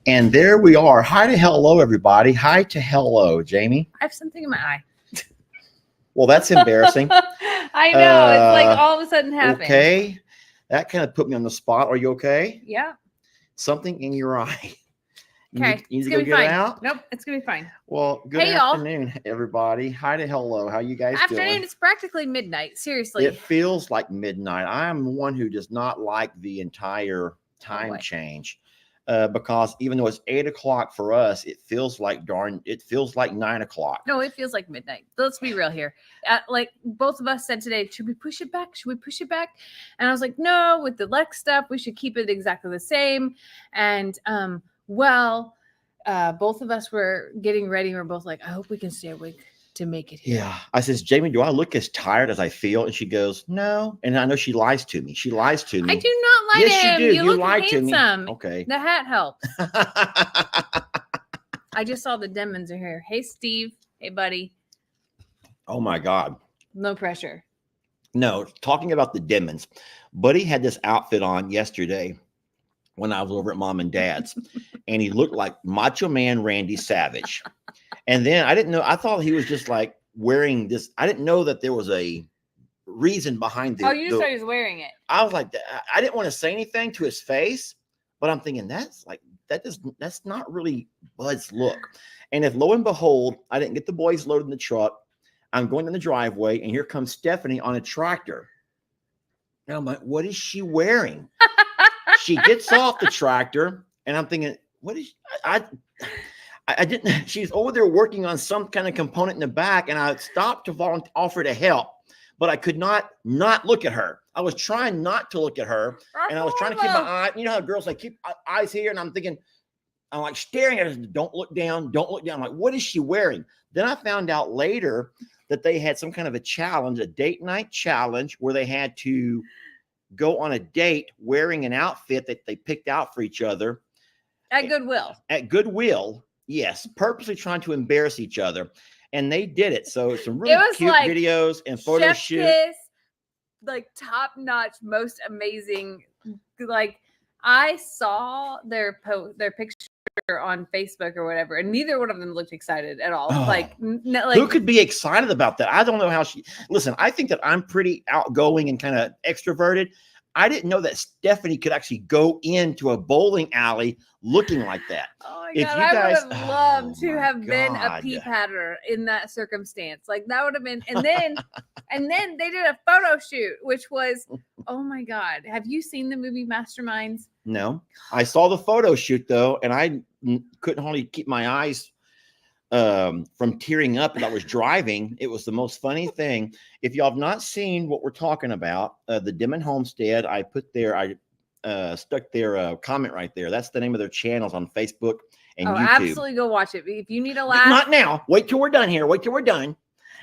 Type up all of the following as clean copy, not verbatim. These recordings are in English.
And there we are. Hi to hello, everybody. Hi to hello, Jamie. I have something in my eye. Well, that's embarrassing. I know. It's like all of a sudden happened. Okay. That kind of put me on the spot. Are you okay? Yeah. Something in your eye. Okay. You need it's to gonna go be get fine. it out? Nope. It's gonna be fine. Well, good afternoon, everybody. Hi to hello. How you guys doing? Afternoon. It's practically midnight. Seriously. It feels like midnight. I am one who does not like the entire time change. Because even though it's 8 o'clock for us, it feels like 9 o'clock. No, it feels like midnight. Let's be real here. Like both of us said today, should we push it back? Should we push it back? And I was like, no, with the Lex stuff, we should keep it exactly the same. And both of us were getting ready. We're both like, I hope we can stay awake to make it here. Yeah. I says, Jamie, do I look as tired as I feel? And she goes, no. And I know she lies to me. She lies to me. I do not lie to him. You do. You look lied handsome. to me. Okay. The hat helps. I just saw the Demons are here. Hey, Steve. Hey, buddy. Oh, my God. No pressure. No, talking about the Demons. Buddy had this outfit on yesterday when I was over at Mom and Dad's. And he looked like Macho Man Randy Savage. And then I didn't know. I thought he was just like wearing this. I didn't know that there was a reason behind the. Oh, you just thought he was wearing it. I was like, I didn't want to say anything to his face, but I'm thinking that's not really Bud's look. And if lo and behold, I didn't get the boys loaded in the truck, I'm going in the driveway, and here comes Stephanie on a tractor. And I'm like, what is she wearing? She gets off the tractor, and I'm thinking, what is I didn't. She's over there working on some kind of component in the back, and I stopped to offer to help, but I could not look at her. I was trying not to look at her, and I was trying to keep my eye. You know how girls like keep eyes here, and I'm thinking, I'm like staring at her. Don't look down. Don't look down. I'm like, what is she wearing? Then I found out later that they had some kind of a challenge, a date night challenge, where they had to go on a date wearing an outfit that they picked out for each other at Goodwill. At Goodwill. Yes, purposely trying to embarrass each other, and they did it. So some really cute videos and photo shoots, like top notch, most amazing. Like I saw their picture on Facebook or whatever, and neither one of them looked excited at all. Oh, like who could be excited about that? I don't know how she. Listen, I think that I'm pretty outgoing and kind of extroverted. I didn't know that Stephanie could actually go into a bowling alley looking like that. Oh my God, I would have loved to have been a pea patter in that circumstance. Like that would have been, and then they did a photo shoot, which was, oh my God. Have you seen the movie Masterminds? No, I saw the photo shoot though, and I couldn't hardly keep my eyes from tearing up as I was driving. It was the most funny thing. If y'all have not seen what we're talking about, the Demon Homestead, I stuck their comment right there. That's the name of their channels on Facebook and YouTube. Absolutely go watch it. If you need a laugh. Not now. Wait till we're done here. Wait till we're done.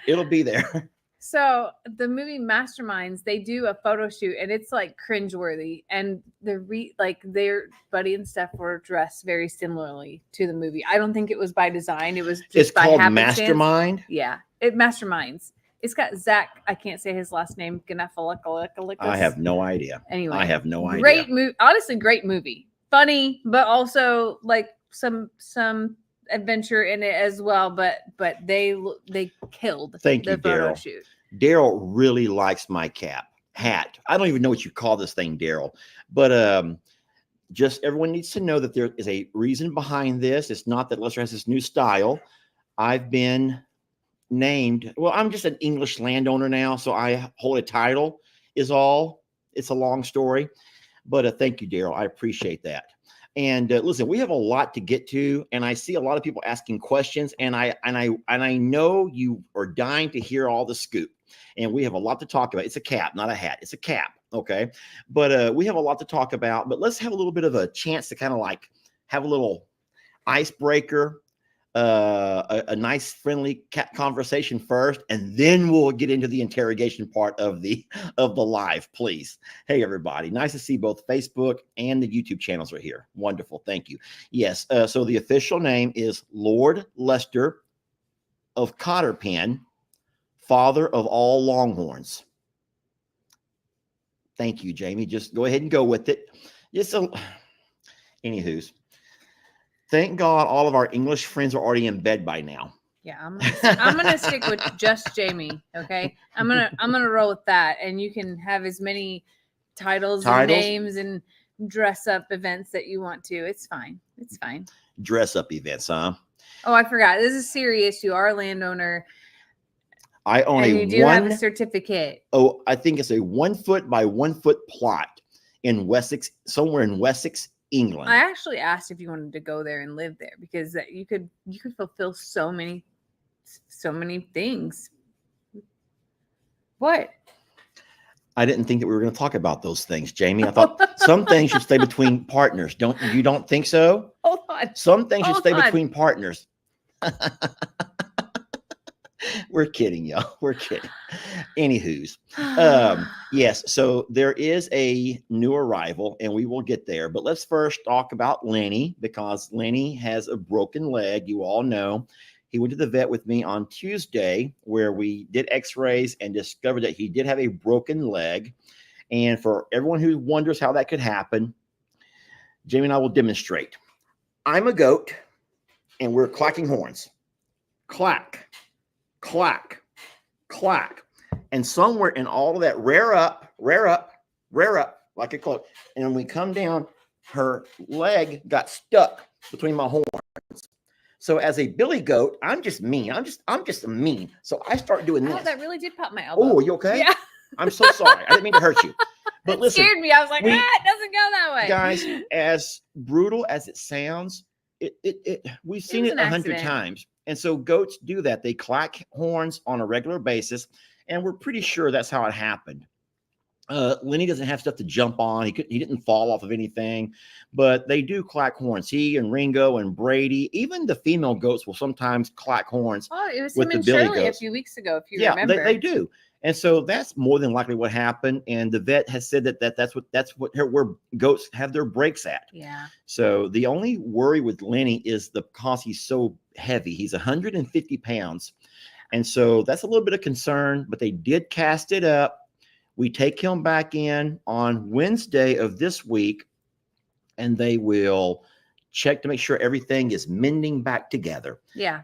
It'll be there. So the movie Masterminds, they do a photo shoot, and it's like cringeworthy. And their Buddy and Steph were dressed very similarly to the movie. I don't think it was by design. It was just it's by called happenstance. Mastermind. Yeah, Masterminds. It's got Zach. I can't say his last name. I have no idea. Anyway, I have no idea. Great movie. Honestly, great movie. Funny, but also like some adventure in it as well. But they killed. Thank you, the photo Daryl. shoot. Daryl really likes my hat. I don't even know what you call this thing, Daryl. But just everyone needs to know that there is a reason behind this. It's not that Lester has this new style. I've been named. Well, I'm just an English landowner now, so I hold a title is all. It's a long story. But thank you, Daryl. I appreciate that. And listen, we have a lot to get to, and I see a lot of people asking questions, and I know you are dying to hear all the scoop. And we have a lot to talk about. It's a cap, not a hat. It's a cap, okay? But we have a lot to talk about. But let's have a little bit of a chance to kind of like have a little icebreaker, a nice friendly conversation first, and then we'll get into the interrogation part of the live, please. Hey everybody, nice to see both Facebook and the YouTube channels are here. Wonderful, thank you. Yes, so the official name is Lord Lester of Cotterpen, father of all Longhorns. Thank you, Jamie. Just go ahead and go with it. Anywho's. Thank God all of our English friends are already in bed by now. Yeah, I'm gonna stick with just Jamie. Okay, I'm gonna roll with that, and you can have as many titles and names and dress up events that you want to. It's fine. It's fine. Dress up events, huh? Oh, I forgot. This is serious. You are a landowner. I own and you do have a certificate. Oh, I think it's a 1 foot by 1 foot plot in Wessex, somewhere in Wessex, England. I actually asked if you wanted to go there and live there because you could fulfill so many things. What? I didn't think that we were going to talk about those things, Jamie. I thought some things should stay between partners. Don't think so? Hold on. Some things should stay between partners. We're kidding, y'all. We're kidding. Anywho's, yes. So there is a new arrival, and we will get there. But let's first talk about Lenny, because Lenny has a broken leg. You all know. He went to the vet with me on Tuesday, where we did X-rays and discovered that he did have a broken leg. And for everyone who wonders how that could happen, Jamie and I will demonstrate. I'm a goat, and we're clacking horns. Clack, clack, clack. And somewhere in all of that, rear up, like a clock. And when we come down, her leg got stuck between my horns. So as a billy goat, I'm just mean. I'm just mean. So I start doing this. That really did pop my elbow. Oh, are you okay? Yeah. I'm so sorry. I didn't mean to hurt you. But it listen, scared me. I was like, it doesn't go that way. Guys, as brutal as it sounds, we've seen it 100 times. And so goats do that. They clack horns on a regular basis, and we're pretty sure that's how it happened. Lenny doesn't have stuff to jump on. He didn't fall off of anything, but they do clack horns. He and Ringo and Brady, even the female goats will sometimes clack horns. Oh, it was with him and Shirley a few weeks ago, if you remember. Yeah, they do. And so that's more than likely what happened. And the vet has said that's where goats have their breaks at. Yeah. So the only worry with Lenny is because he's so heavy. He's 150 pounds. And so that's a little bit of concern, but they did cast it up. We take him back in on Wednesday of this week, and they will check to make sure everything is mending back together. Yeah.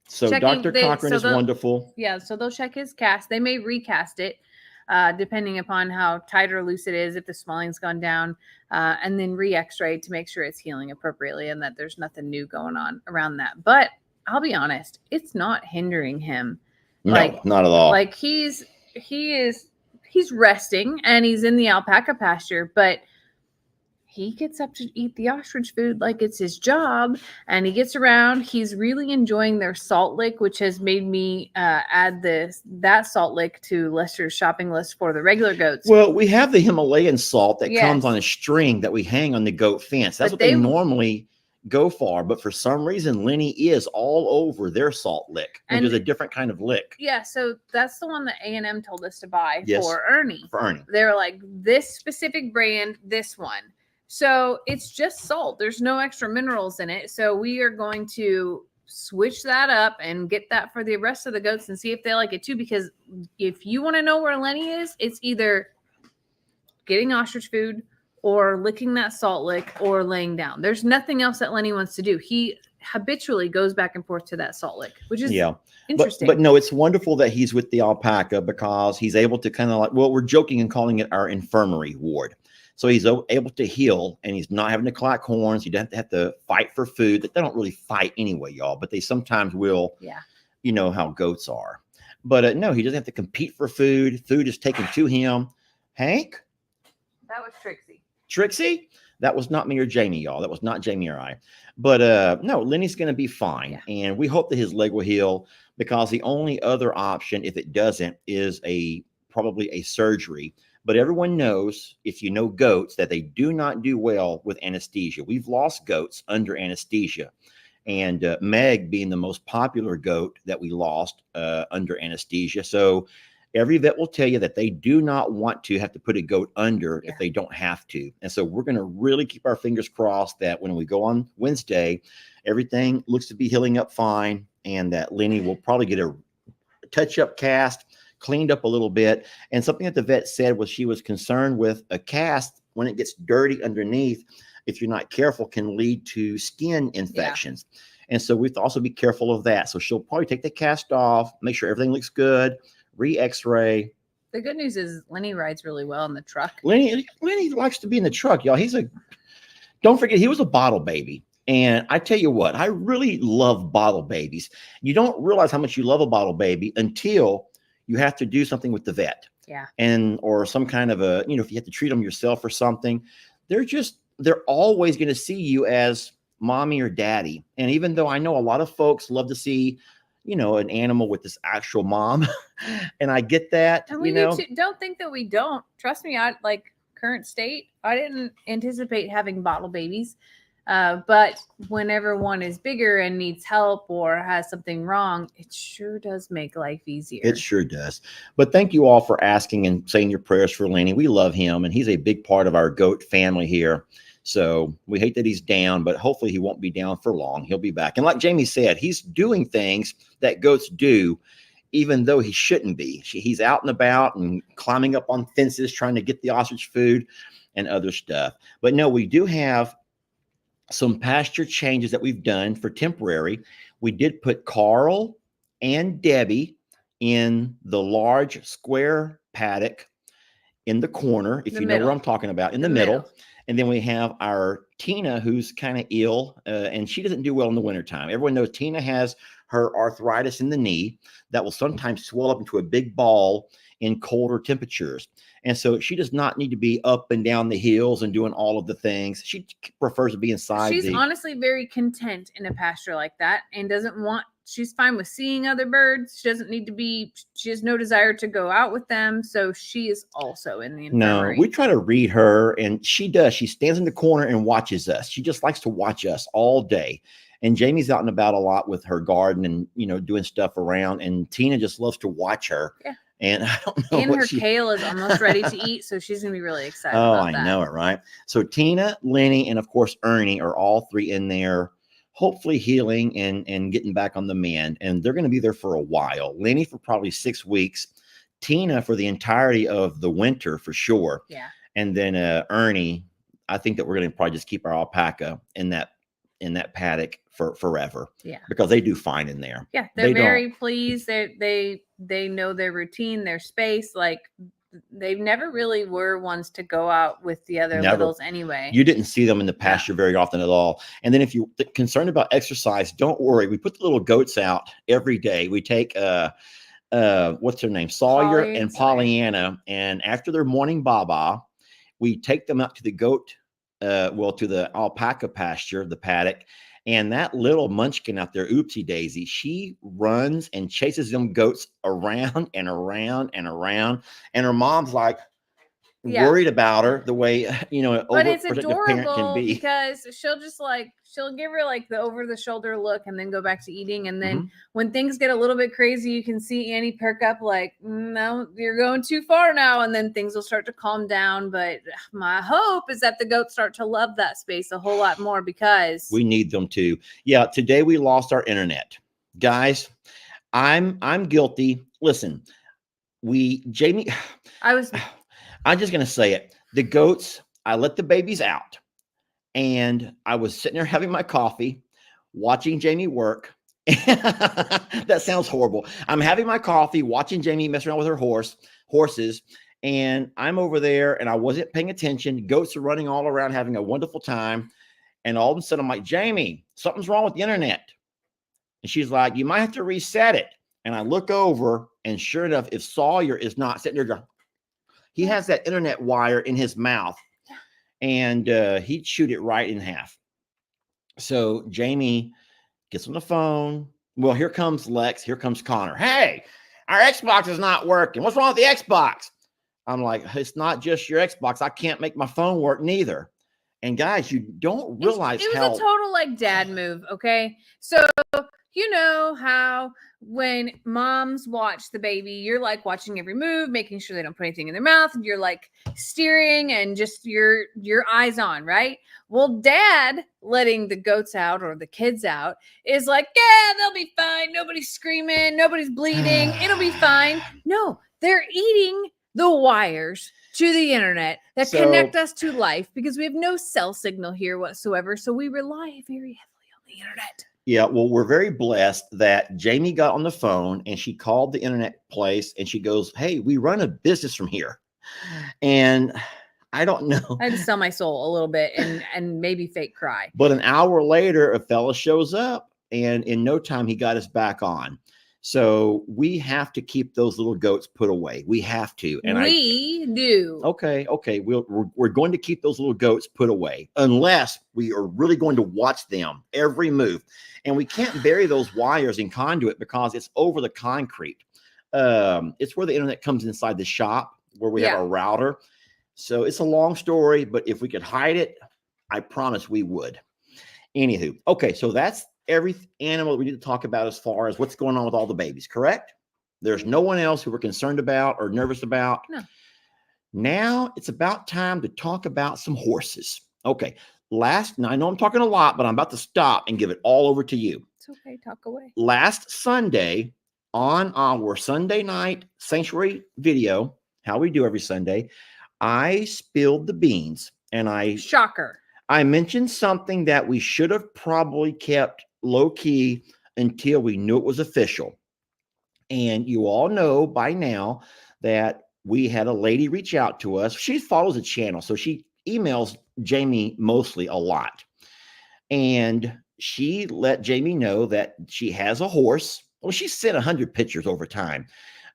So Dr. Cochran is wonderful. Yeah. So they'll check his cast. They may recast it, depending upon how tight or loose it is, if the swelling's gone down, and then re-x-ray to make sure it's healing appropriately and that there's nothing new going on around that. But I'll be honest, it's not hindering him. No, not at all. Like he's resting and he's in the alpaca pasture, but he gets up to eat the ostrich food like it's his job, and he gets around. He's really enjoying their salt lick, which has made me add that salt lick to Lester's shopping list for the regular goats. Well, we have the Himalayan salt that comes on a string that we hang on the goat fence. That's what they normally go for, but for some reason Lenny is all over their salt lick, which is a different kind of lick. Yeah, so that's the one that A&M told us to buy for Ernie. For Ernie. They were like, this specific brand, this one. So it's just salt. There's no extra minerals in it. So we are going to switch that up and get that for the rest of the goats and see if they like it too. Because if you want to know where Lenny is, it's either getting ostrich food or licking that salt lick or laying down. There's nothing else that Lenny wants to do. He habitually goes back and forth to that salt lick, which is interesting. But no, it's wonderful that he's with the alpaca because he's able to kind of like, well, we're joking and calling it our infirmary ward. So he's able to heal, and he's not having to clack horns. He doesn't have to fight for food. They don't really fight anyway, y'all, but they sometimes will. Yeah. You know how goats are. But no, he doesn't have to compete for food. Food is taken to him. Hank? That was Trixie. Trixie? That was not me or Jamie, y'all. That was not Jamie or I. But no, Lenny's going to be fine. Yeah. And we hope that his leg will heal, because the only other option, if it doesn't, is probably a surgery. But everyone knows, if you know goats, that they do not do well with anesthesia. We've lost goats under anesthesia. And Meg being the most popular goat that we lost under anesthesia. So every vet will tell you that they do not want to have to put a goat under if they don't have to. And so we're going to really keep our fingers crossed that when we go on Wednesday, everything looks to be healing up fine, and that Lenny will probably get a touch-up cast, cleaned up a little bit. And something that the vet said was she was concerned with a cast when it gets dirty underneath. if you're not careful, can lead to skin infections. And so we have to also be careful of that. So she'll probably take the cast off, make sure everything looks good, re-x-ray. The good news is Lenny rides really well in the truck. Lenny likes to be in the truck, y'all. Don't forget, he was a bottle baby. And I tell you what, I really love bottle babies. You don't realize how much you love a bottle baby until you have to do something with the vet. Yeah. Or some kind of if you have to treat them yourself or something, they're always going to see you as mommy or daddy. And even though I know a lot of folks love to see, an animal with this actual mom, and I get that, and we do too. Don't think that we don't. Trust me, I like current state. I didn't anticipate having bottle babies. But whenever one is bigger and needs help or has something wrong, it sure does make life easier. It sure does. But thank you all for asking and saying your prayers for Lenny. We love him, and he's a big part of our goat family here. So we hate that he's down, but hopefully he won't be down for long. He'll be back. And like Jamie said, he's doing things that goats do, even though he shouldn't be. He's out and about and climbing up on fences, trying to get the ostrich food and other stuff. But no, we do have some pasture changes that we've done for temporary. We did put Carl and Debbie in the large square paddock in the corner, if you know where I'm talking about, in the middle. And then we have our Tina, who's kind of ill, and she doesn't do well in the wintertime. Everyone knows Tina has her arthritis in the knee that will sometimes swell up into a big ball in colder temperatures. And so she does not need to be up and down the hills and doing all of the things. She prefers to be inside. She's honestly very content in a pasture like that and she's fine with seeing other birds. She has no desire to go out with them. So she is also in the infirmary. No, we try to read her, and she does. She stands in the corner and watches us. She just likes to watch us all day. And Jamie's out and about a lot with her garden and, doing stuff around. And Tina just loves to watch her. Yeah. And I don't know. And her kale is almost ready to eat. So she's going to be really excited. I know it, right? So Tina, Lenny, and of course, Ernie are all three in there, hopefully healing and getting back on the mend. And they're going to be there for a while. Lenny for probably 6 weeks. Tina for the entirety of the winter for sure. Yeah. And then Ernie, I think that we're going to probably just keep our alpaca in that paddock for forever. Yeah. Because they do fine in there. Yeah. They're very pleased. They know their routine, their space. Like they never really were ones to go out with the other littles anyway. You didn't see them in the pasture very often at all. And then if you're concerned about exercise, don't worry. We put the little goats out every day. We take what's their name? Sawyer and Pollyanna. And after their morning baba, we take them out to the goat, to the alpaca pasture, the paddock. And that little munchkin out there, Oopsie Daisy, she runs and chases them goats around and around and around. And her mom's like worried about her the way, but it's adorable because she'll give her like the over the shoulder look and then go back to eating. And then when things get a little bit crazy, you can see Annie perk up like, no, you're going too far now. And then things will start to calm down. But my hope is that the goats start to love that space a whole lot more because we need them to. Yeah. Today we lost our internet, guys. I'm guilty. Listen, I'm just going to say it. The goats, I let the babies out and I was sitting there having my coffee, watching Jamie work. That sounds horrible. I'm having my coffee, watching Jamie mess around with her horses. And I'm over there and I wasn't paying attention. Goats are running all around, having a wonderful time. And all of a sudden I'm like, Jamie, something's wrong with the internet. And she's like, you might have to reset it. And I look over and sure enough, if Sawyer is not sitting there going, he has that internet wire in his mouth and he'd shoot it right in half. So Jamie gets on the phone. Well, here comes Lex. Here comes Connor. Hey, our Xbox is not working. What's wrong with the Xbox? I'm like, it's not just your Xbox. I can't make my phone work neither. And guys, you don't realize it was a total like dad move. Okay. So you know how when moms watch the baby, you're like watching every move, making sure they don't put anything in their mouth, and you're like steering and just your eyes on, right? Well, dad letting the goats out or the kids out is like, yeah, they'll be fine. Nobody's screaming, nobody's bleeding. It'll be fine. No, they're eating the wires to the internet that connect us to life, because we have no cell signal here whatsoever. So we rely very heavily on the internet. Yeah, well, we're very blessed that Jamie got on the phone and she called the internet place and she goes, "Hey, we run a business from here." And I don't know. I had to sell my soul a little bit and maybe fake cry. But an hour later, a fella shows up and in no time he got us back on. So we have to keep those little goats put away. We have to. And we do. Okay. We're going to keep those little goats put away unless we are really going to watch them every move. And we can't bury those wires in conduit because it's over the concrete. It's where the internet comes inside the shop where we have a router. So it's a long story, but if we could hide it, I promise we would. Anywho, okay, so that's every animal we need to talk about as far as what's going on with all the babies, correct? There's no one else who we're concerned about or nervous about. No. Now it's about time to talk about some horses. Okay, now I know I'm talking a lot, but I'm about to stop and give it all over to you. It's okay, talk away. Last Sunday on our Sunday night sanctuary video, how we do every Sunday, I spilled the beans and shocker. I mentioned something that we should have probably kept low key until we knew it was official. And you all know by now that we had a lady reach out to us. She follows the channel, so she emails Jamie mostly a lot. And she let Jamie know that she has a horse. Well, she sent 100 pictures over time.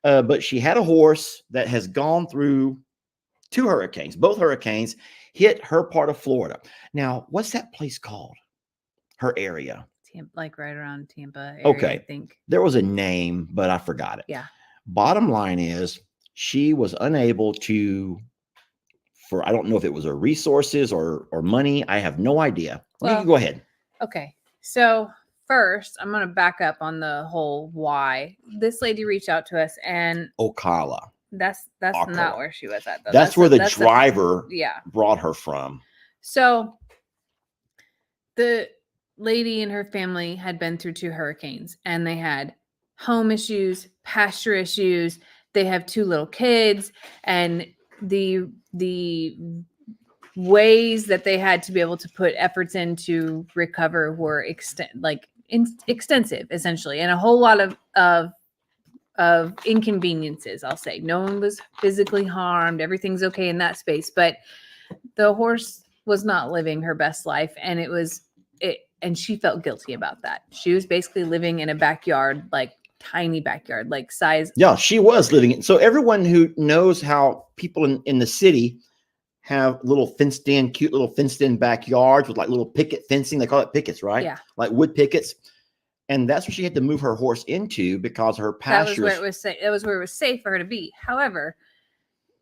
But she had a horse that has gone through 2 hurricanes. Both hurricanes hit her part of Florida. Now, what's that place called? Her area. Like right around Tampa area, okay. I think. There was a name, but I forgot it. Yeah. Bottom line is she was unable to, I don't know if it was her resources or money. I have no idea. Well, you can go ahead. Okay. So first, I'm going to back up on the whole why. This lady reached out to us and Ocala. That's not where she was at, though. That's where the driver brought her from. So the lady and her family had been through 2 hurricanes, and they had home issues, pasture issues. They have 2 little kids, and the ways that they had to be able to put efforts in to recover were extensive, essentially, and a whole lot of inconveniences. I'll say no one was physically harmed. Everything's okay in that space, but the horse was not living her best life, and and she felt guilty about that. She was basically living in a backyard, like tiny backyard, like size. Yeah, she was living it. So everyone who knows how people in the city have cute little fenced in backyards with like little picket fencing. They call it pickets, right? Yeah. Like wood pickets. And that's where she had to move her horse into because her pasture. That was where it was safe for her to be. However,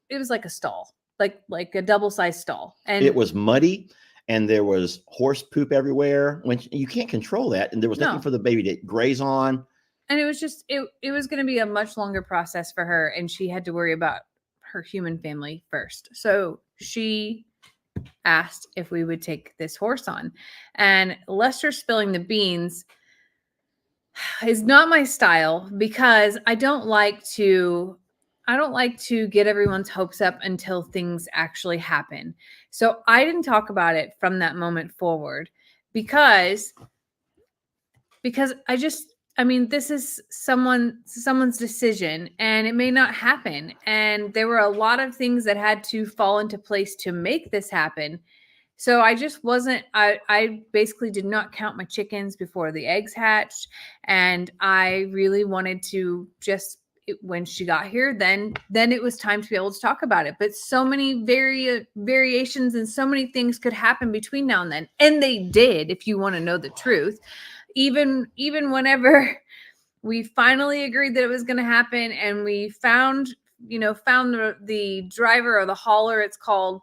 it was like a stall, like a double-sized stall. And it was muddy and there was horse poop everywhere. When you can't control that. And there was nothing for the baby to graze on. And it was just, it was going to be a much longer process for her. And she had to worry about her human family first. So she asked if we would take this horse on. And Lester spilling the beans is not my style because I don't like to get everyone's hopes up until things actually happen. So I didn't talk about it from that moment forward because this is someone's decision and it may not happen. And there were a lot of things that had to fall into place to make this happen. So I just I basically did not count my chickens before the eggs hatched. And I really wanted to when she got here, then it was time to be able to talk about it. But so many variations and so many things could happen between now and then. And they did, if you want to know the truth. Even whenever we finally agreed that it was going to happen and we found the driver or the hauler, it's called,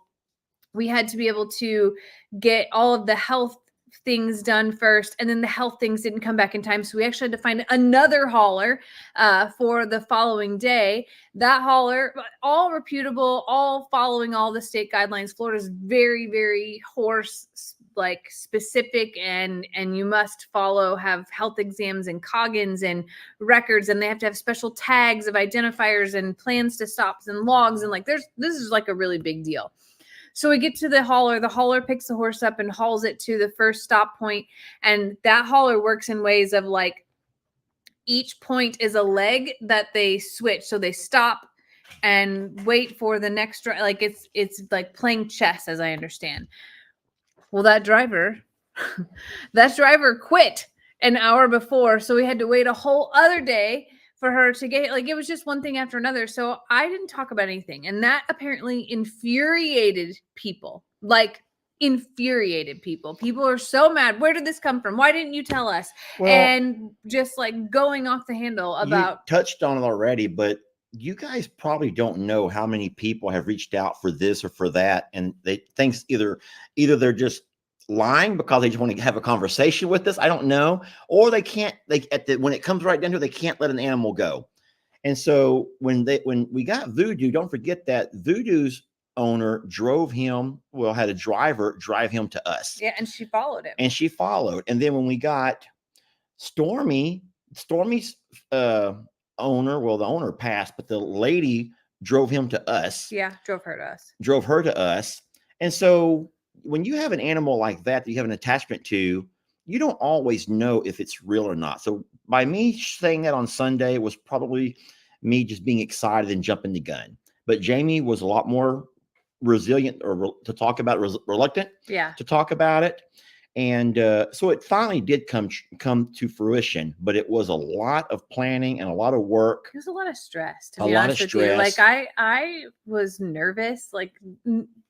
we had to be able to get all of the health things done first, and then the health things didn't come back in time. So we actually had to find another hauler for the following day. That hauler, all reputable, all following all the state guidelines. Florida's very, very horse like specific and you must have health exams and Coggins and records, and they have to have special tags of identifiers and plans to stops and logs, and like this is like a really big deal. So we get to the hauler picks the horse up and hauls it to the first stop point, and that hauler works in ways of like each point is a leg that they switch, so they stop and wait for the next, like it's like playing chess, as I understand. Well, that driver quit an hour before, so we had to wait a whole other day for her to get, like, it was just one thing after another. So I didn't talk about anything, and that apparently infuriated people. People are so mad. Where did this come from? Why didn't you tell us? Well, and just like going off the handle about. You touched on it already, but you guys probably don't know how many people have reached out for this or for that, and they think either they're just lying because they just want to have a conversation with us. I don't know, or they can't. When it comes right down to it, they can't let an animal go. And so when we got Voodoo, don't forget that Voodoo's owner had a driver drive him to us. Yeah, and she followed him. And then when we got Stormy's owner, well, the owner passed, but the lady drove him to us. Yeah, drove her to us. And so when you have an animal like that you have an attachment to, you don't always know if it's real or not. So by me saying that on Sunday was probably me just being excited and jumping the gun. But Jamie was a lot more resilient reluctant to talk about it. And so it finally did come to fruition, but it was a lot of planning and a lot of work. It was a lot of stress, to be honest with you. Like I was nervous. Like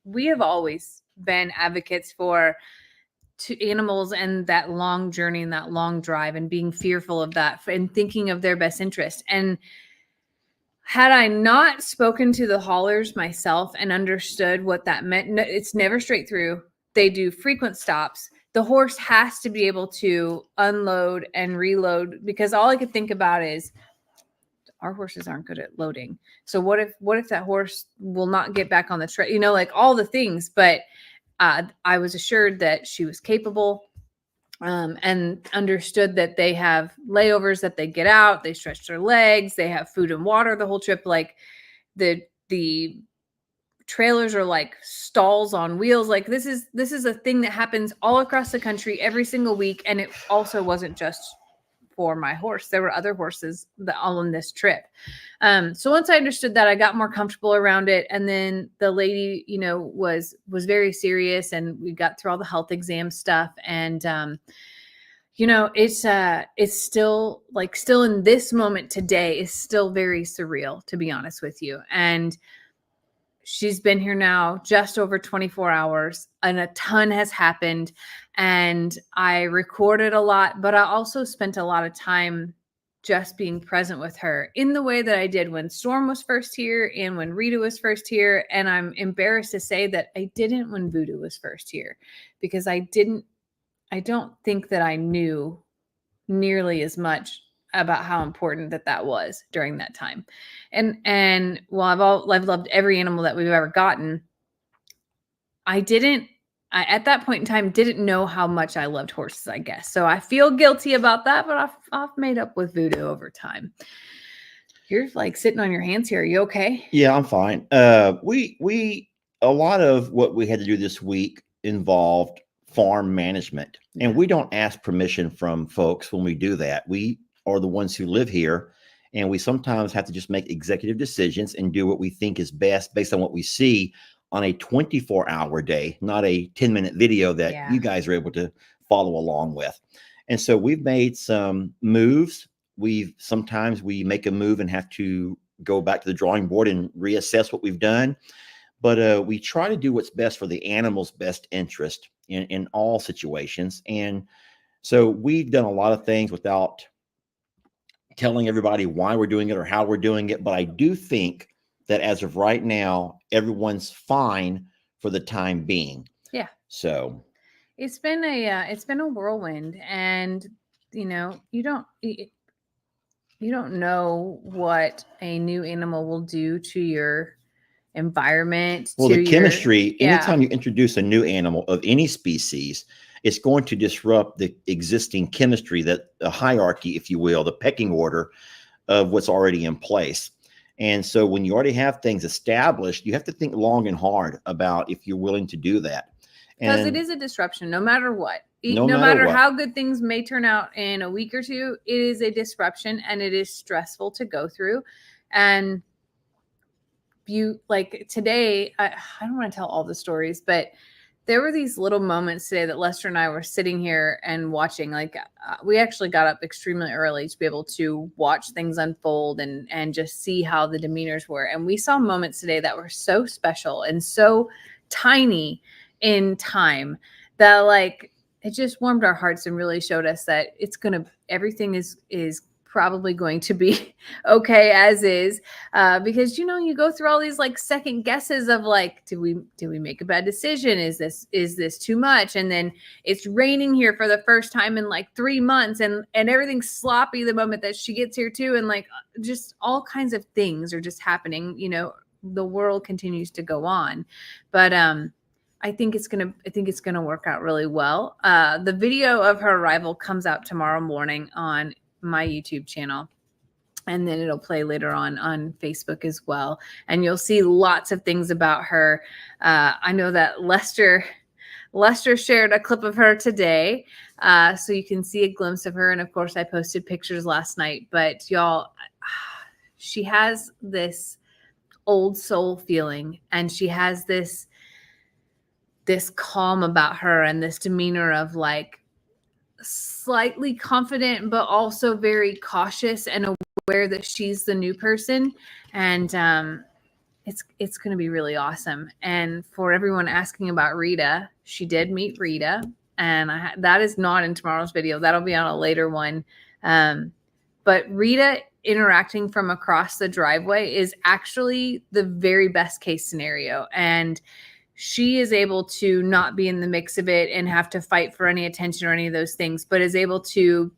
we have always been advocates for animals and that long journey and that long drive and being fearful of that and thinking of their best interest. And had I not spoken to the haulers myself and understood what that meant, it's never straight through. They do frequent stops. The horse has to be able to unload and reload, because all I could think about is our horses aren't good at loading. So what if that horse will not get back on the trail? Like all the things. But I was assured that she was capable, and understood that they have layovers, that they get out, they stretch their legs, they have food and water the whole trip. Like the trailers are like stalls on wheels. Like this is a thing that happens all across the country every single week. And it also wasn't just for my horse. There were other horses that all on this trip. So once I understood that, I got more comfortable around it. And then the lady, was very serious, and we got through all the health exam stuff. And, it's still in this moment today is still very surreal, to be honest with you. And she's been here now just over 24 hours, and a ton has happened. And I recorded a lot, but I also spent a lot of time just being present with her in the way that I did when Storm was first here and when Rita was first here. And I'm embarrassed to say that I didn't when Voodoo was first here, because I don't think that I knew nearly as much about how important that was during that time. And while I've loved every animal that we've ever gotten, I at that point in time didn't know how much I loved horses, I guess. So I feel guilty about that, but I've made up with Voodoo over time. You're like sitting on your hands here. Are you okay? Yeah, I'm fine. We a lot of what we had to do this week involved farm management, and we don't ask permission from folks when we do that. We are the ones who live here, and we sometimes have to just make executive decisions and do what we think is best based on what we see on a 24-hour day, not a 10-minute video that you guys are able to follow along with. And so we've made some moves. Sometimes we make a move and have to go back to the drawing board and reassess what we've done. But we try to do what's best for the animal's best interest in all situations. And so we've done a lot of things without telling everybody why we're doing it or how we're doing it. But I do think that as of right now, everyone's fine for the time being. Yeah. So it's been a whirlwind, and you don't know what a new animal will do to your environment. Well, to the chemistry, yeah. anytime you introduce a new animal of any species, it's going to disrupt the existing chemistry, that the hierarchy, if you will, the pecking order of what's already in place. And so when you already have things established, you have to think long and hard about if you're willing to do that. Because it is a disruption, no matter what. No No matter matter what. how good things may turn out in a week or two, it is a disruption and it is stressful to go through. And you like today, I don't want to tell all the stories, but there were these little moments today that Lester and I were sitting here and watching. Like we actually got up extremely early to be able to watch things unfold and just see how the demeanors were. And we saw moments today that were so special and so tiny in time that like it just warmed our hearts and really showed us that everything is probably going to be okay as is, because you go through all these like second guesses of like, did we make a bad decision? Is this too much? And then it's raining here for the first time in like 3 months, and everything's sloppy the moment that she gets here too, and like just all kinds of things are just happening. The world continues to go on, but I think it's gonna work out really well. The video of her arrival comes out tomorrow morning on my YouTube channel, and then it'll play later on Facebook as well. And you'll see lots of things about her. I know that Lester shared a clip of her today, so you can see a glimpse of her. And of course, I posted pictures last night. But y'all, she has this old soul feeling, and she has this calm about her and this demeanor of like slightly confident, but also very cautious and aware that she's the new person. And it's going to be really awesome. And for everyone asking about Rita, she did meet Rita, and that is not in tomorrow's video. That'll be on a later one. But Rita interacting from across the driveway is actually the very best case scenario. And she is able to not be in the mix of it and have to fight for any attention or any of those things, but is able to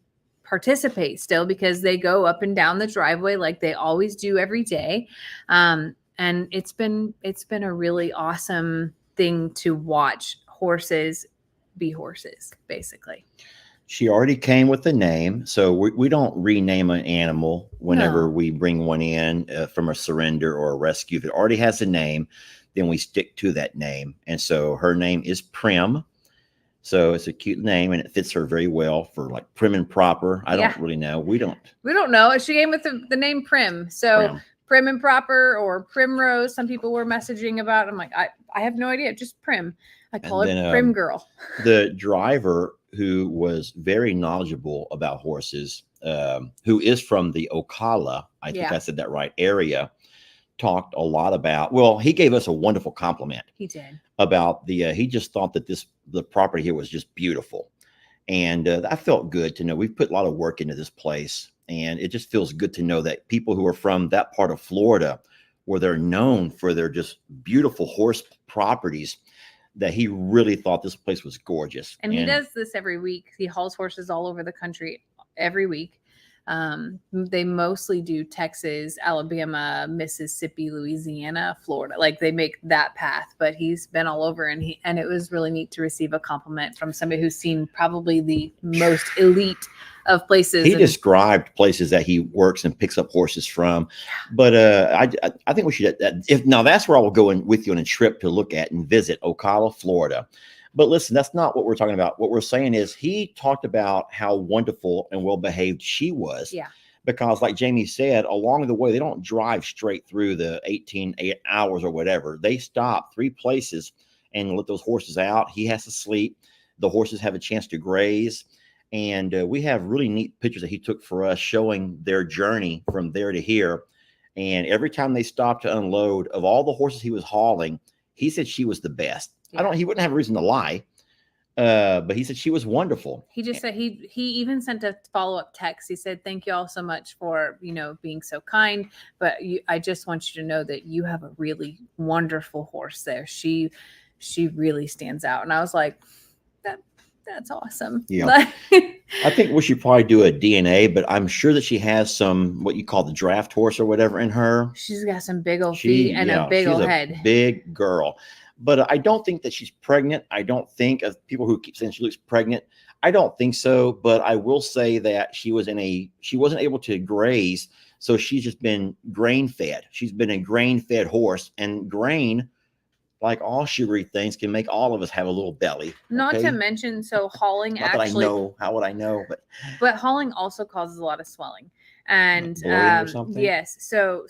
participate still because they go up and down the driveway like they always do every day. And it's been a really awesome thing to watch horses be horses, basically. She already came with a name, so we don't rename an animal whenever we bring one in from a surrender or a rescue. If it already has a name, then we stick to that name. And so her name is Prim. So it's a cute name, and it fits her very well for like prim and proper. I don't really know. We don't know. She came with the name Prim. So Prim and proper or Primrose. Some people were messaging about. I'm like, I have no idea. Just Prim. I call it Prim Girl. The driver, who was very knowledgeable about horses, who is from the Ocala, I think I said that right, area, talked a lot about, well, he gave us a wonderful compliment. He did. About he just thought that the property here was just beautiful. And I felt good to know we've put a lot of work into this place. And it just feels good to know that people who are from that part of Florida, where they're known for their just beautiful horse properties, that he really thought this place was gorgeous. And he does this every week. He hauls horses all over the country every week. They mostly do Texas, Alabama, Mississippi, Louisiana, Florida. Like they make that path, but he's been all over, and it was really neat to receive a compliment from somebody who's seen probably the most elite of places. He described places that he works and picks up horses from. But I think we should, now that's where I will go in with you on a trip to look at and visit Ocala, Florida. But listen, that's not what we're talking about. What we're saying is he talked about how wonderful and well-behaved she was. Yeah. Because like Jamie said, along the way, they don't drive straight through the 18 hours or whatever. They stop 3 places and let those horses out. He has to sleep. The horses have a chance to graze. And we have really neat pictures that he took for us showing their journey from there to here. And every time they stopped to unload, of all the horses he was hauling, he said she was the best. Yeah. He wouldn't have a reason to lie. But he said she was wonderful. He just said he even sent a follow-up text. He said, "Thank you all so much for, being so kind. But I just want you to know that you have a really wonderful horse there. She really stands out." And I was like, That's awesome. Yeah. I think we should probably do a DNA, but I'm sure that she has some, what you call the draft horse or whatever in her. She's got some big old feet and a big old head. Big girl. But I don't think that she's pregnant. I don't think, of people who keep saying she looks pregnant, I don't think so. But I will say that she wasn't able to graze. So she's just been grain fed. She's been a grain fed horse, and grain, like all sugary things, can make all of us have a little belly. Not to mention, so hauling Not that I know. How would I know? But hauling also causes a lot of swelling. And yes, so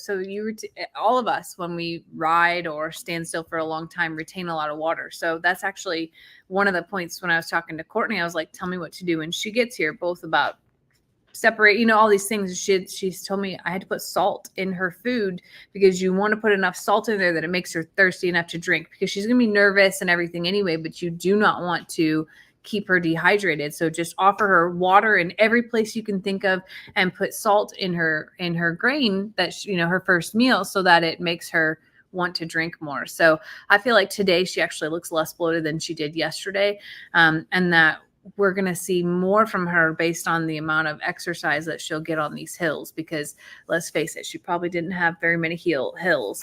all of us, when we ride or stand still for a long time, retain a lot of water. So that's actually one of the points when I was talking to Courtney. I was like, tell me what to do when she gets here, both about separate, all these things. She's told me I had to put salt in her food, because you want to put enough salt in there that it makes her thirsty enough to drink, because she's going to be nervous and everything anyway, but you do not want to keep her dehydrated. So just offer her water in every place you can think of, and put salt in her grain, that her first meal, so that it makes her want to drink more. So I feel like today she actually looks less bloated than she did yesterday, and that we're going to see more from her based on the amount of exercise that she'll get on these hills, because let's face it, she probably didn't have very many hills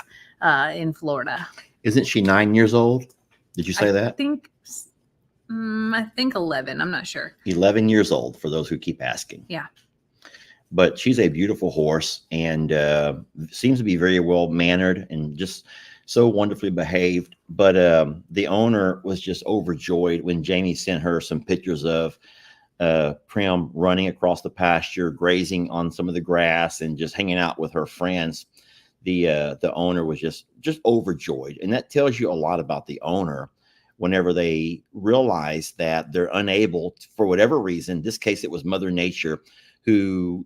in Florida. Isn't she 9 years old? Did you say that? I think 11. I'm not sure. 11 years old, for those who keep asking. Yeah. But she's a beautiful horse, and seems to be very well mannered and just so wonderfully behaved. But the owner was just overjoyed when Jamie sent her some pictures of Prim running across the pasture, grazing on some of the grass, and just hanging out with her friends. The owner was just overjoyed, and that tells you a lot about the owner. Whenever they realize that they're unable, for whatever reason, in this case it was Mother Nature who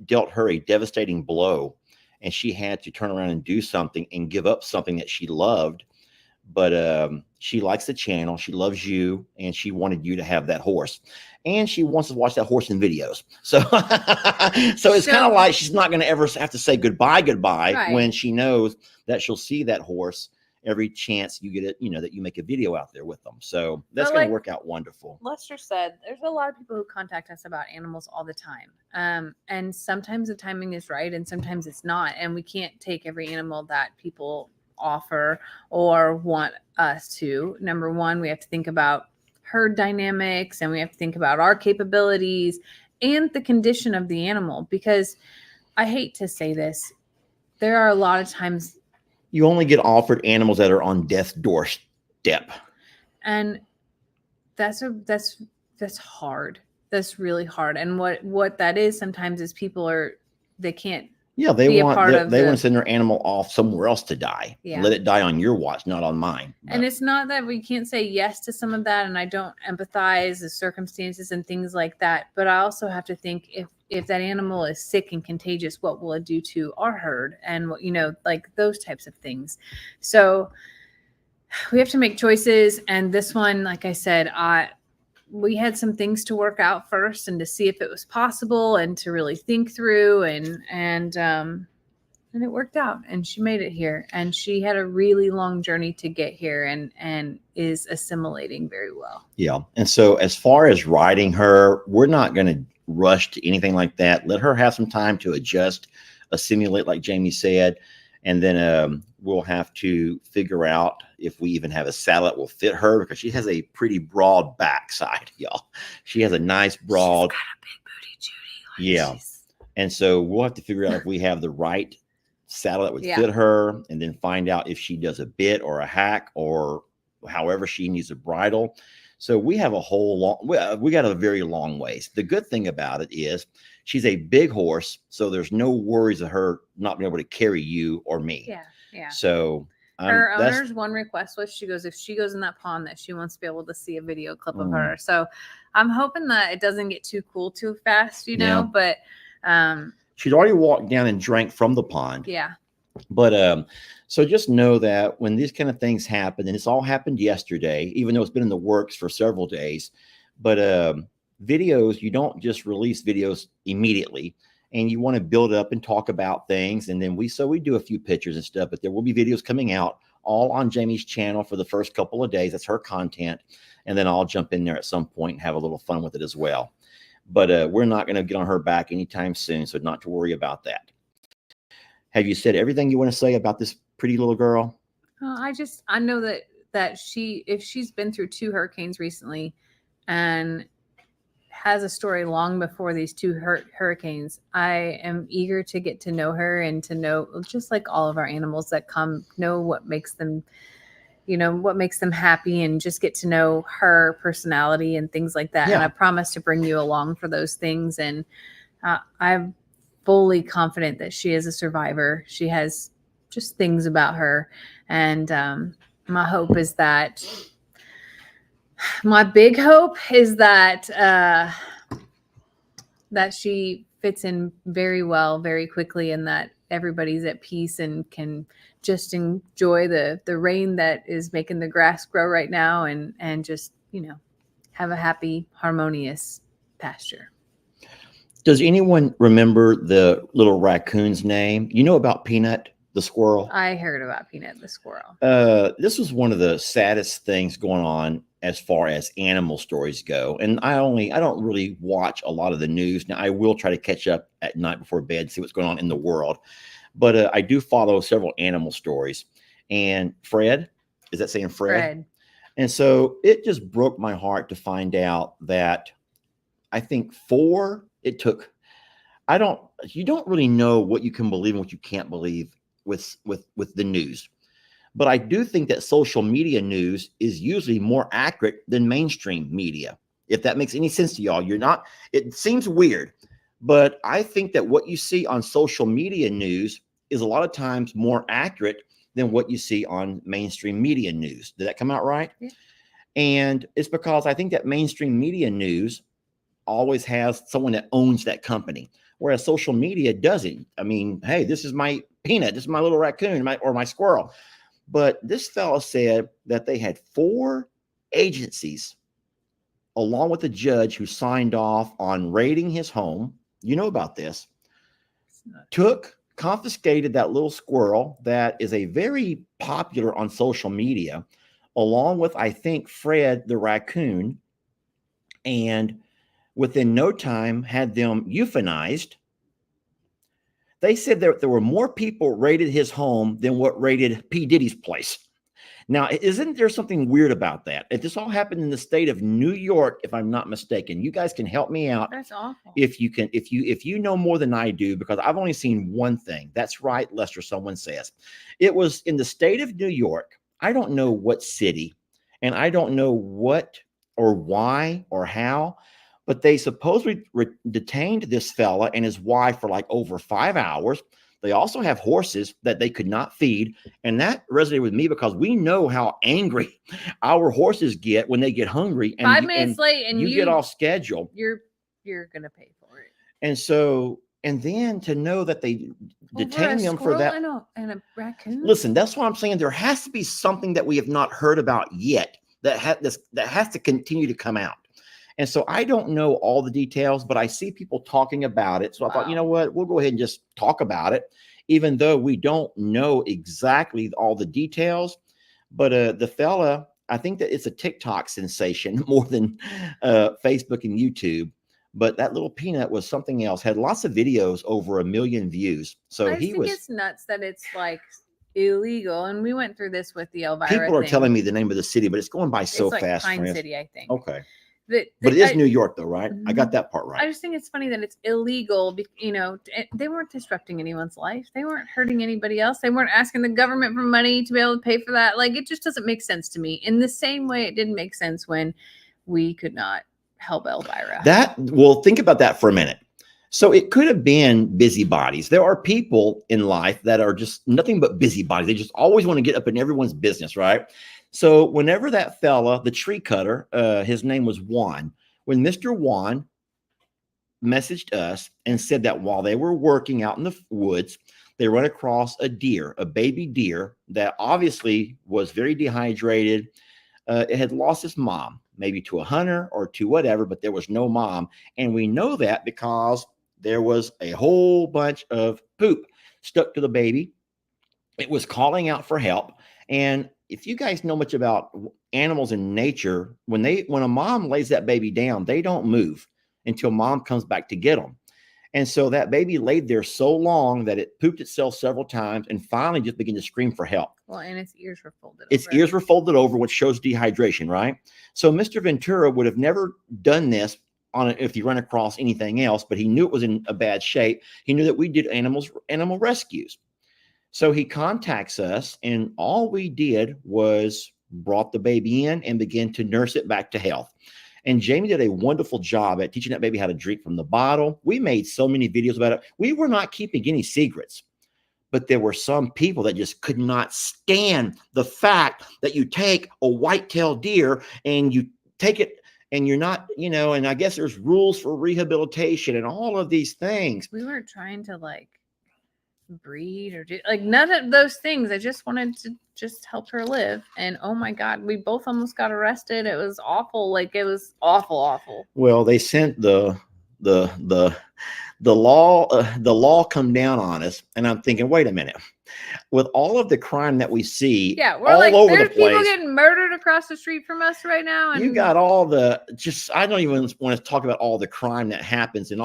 dealt her a devastating blow, and she had to turn around and do something and give up something that she loved. But she likes the channel, she loves you, and she wanted you to have that horse, and she wants to watch that horse in videos. So it's kind of like she's not going to ever have to say goodbye right, when she knows that she'll see that horse every chance you get it, that you make a video out there with them. So that's going to work out wonderful. Lester said there's a lot of people who contact us about animals all the time. And sometimes the timing is right and sometimes it's not. And we can't take every animal that people offer or want us to. Number one, we have to think about herd dynamics, and we have to think about our capabilities and the condition of the animal, because I hate to say this, there are a lot of times you only get offered animals that are on death's doorstep. And that's hard. That's really hard. And what that is sometimes is they can't. Yeah, they want to send their animal off somewhere else to die. Yeah. Let it die on your watch, not on mine. But. And it's not that we can't say yes to some of that, and I don't empathize the circumstances and things like that. But I also have to think, if that animal is sick and contagious, what will it do to our herd, and what, like those types of things. So we have to make choices. And this one, like I said, we had some things to work out first, and to see if it was possible, and to really think through, and it worked out, and she made it here, and she had a really long journey to get here, and is assimilating very well. Yeah. And so as far as riding her, we're not going to rush to anything like that. Let her have some time to adjust, assimilate, like Jamie said. And then we'll have to figure out if we even have a saddle that will fit her, because she has a pretty broad backside, y'all. She has a nice broad. She's got a big booty, Judy. Yeah. And so we'll have to figure out if we have the right saddle that would fit her, and then find out if she does a bit or a hack or however she needs a bridle. So we have we got a very long ways. The good thing about it is she's a big horse, so there's no worries of her not being able to carry you or me. Yeah, yeah. So her owner's one request was, if she goes in that pond, that she wants to be able to see a video clip of her. So I'm hoping that it doesn't get too cool too fast, but she'd already walked down and drank from the pond. Yeah. But so just know that when these kind of things happen, and it's all happened yesterday, even though it's been in the works for several days, but videos, you don't just release videos immediately, and you want to build up and talk about things. And then we do a few pictures and stuff, but there will be videos coming out all on Jamie's channel for the first couple of days. That's her content. And then I'll jump in there at some point and have a little fun with it as well. But we're not going to get on her back anytime soon, so not to worry about that. Have you said everything you want to say about this pretty little girl? I know that if she's been through 2 hurricanes recently and has a story long before these 2 hurricanes, I am eager to get to know her and to know, just like all of our animals that come, know what makes them, what makes them happy, and just get to know her personality and things like that. Yeah. And I promise to bring you along for those things. And I'm fully confident that she is a survivor. She has just things about her. And my big hope is that that she fits in very well, very quickly, and that everybody's at peace and can just enjoy the rain that is making the grass grow right now, and just, have a happy, harmonious pasture. Does anyone remember the little raccoon's name? You know about Peanut the squirrel? I heard about Peanut the squirrel. This was one of the saddest things going on as far as animal stories go. And I don't really watch a lot of the news. Now, I will try to catch up at night before bed, see what's going on in the world. But I do follow several animal stories. And Fred, is that saying Fred? Fred. And so it just broke my heart to find out that I think you don't really know what you can believe and what you can't believe with the news. But I do think that social media news is usually more accurate than mainstream media. If that makes any sense to y'all, it seems weird, but I think that what you see on social media news is a lot of times more accurate than what you see on mainstream media news. Did that come out right? Yeah. And it's because I think that mainstream media news always has someone that owns that company, whereas social media doesn't. I mean, hey, this is my Peanut, this is my little raccoon, or my squirrel. But this fella said that they had 4 agencies, along with a judge who signed off on raiding his home. You know about this. Confiscated that little squirrel that is a very popular on social media, along with, I think, Fred the raccoon, and within no time had them euthanized. They said that there were more people raided his home than what raided P. Diddy's place. Now, isn't there something weird about that? If this all happened in the state of New York, if I'm not mistaken, you guys can help me out. That's awful. If you know more than I do, because I've only seen one thing. That's right, Lester, someone says. It was in the state of New York. I don't know what city, and I don't know what or why or how, but they supposedly detained this fella and his wife for like over 5 hours. They also have horses that they could not feed. And that resonated with me because we know how angry our horses get when they get hungry. And 5 minutes late and you get off schedule. You're going to pay for it. And then to know that they detain them for that. And a raccoon. Listen, that's what I'm saying. There has to be something that we have not heard about yet that has to continue to come out. And so I don't know all the details, but I see people talking about it. So I thought, you know what, we'll go ahead and just talk about it, even though we don't know exactly all the details. But the fella, I think that it's a TikTok sensation more than Facebook and YouTube. But that little Peanut was something else, had lots of videos, over 1 million views. So I think it's nuts that it's like illegal. And we went through this with the Elvira People are telling me the name of the city, but it's going by so fast. Pine City, I think. Okay. But it is New York, though, right? I got that part right. I just think it's funny that it's illegal. They weren't disrupting anyone's life. They weren't hurting anybody else. They weren't asking the government for money to be able to pay for that. Like, it just doesn't make sense to me. In the same way, it didn't make sense when we could not help Elvira. Think about that for a minute. So it could have been busybodies. There are people in life that are just nothing but busybodies. They just always want to get up in everyone's business, right? So whenever that fella, the tree cutter, his name was Juan, when Mr. Juan messaged us and said that while they were working out in the woods, they run across a baby deer that obviously was very dehydrated. It had lost its mom, maybe to a hunter or to whatever, but there was no mom. And we know that because there was a whole bunch of poop stuck to the baby. It was calling out for help. And if you guys know much about animals in nature, when a mom lays that baby down, they don't move until mom comes back to get them. And so that baby laid there so long that it pooped itself several times and finally just began to scream for help. Well, and its ears were folded Its over. ears were folded over, which shows dehydration, right? So Mr. Ventura would have never done this if you run across anything else, but he knew it was in a bad shape. He knew that we did animal rescues. So he contacts us, and all we did was brought the baby in and began to nurse it back to health. And Jamie did a wonderful job at teaching that baby how to drink from the bottle. We made so many videos about it. We were not keeping any secrets, but there were some people that just could not stand the fact that you take a white-tailed deer and you take it and you're not, and I guess there's rules for rehabilitation and all of these things. We weren't trying to breed or do none of those things. I just wanted to just help her live. And oh my God, we both almost got arrested. It was awful. It was awful. Well, they sent the law come down on us, and I'm thinking, wait a minute. With all of the crime that we see, we're all over the place, people getting murdered across the street from us right now. And you got all I don't even want to talk about all the crime that happens and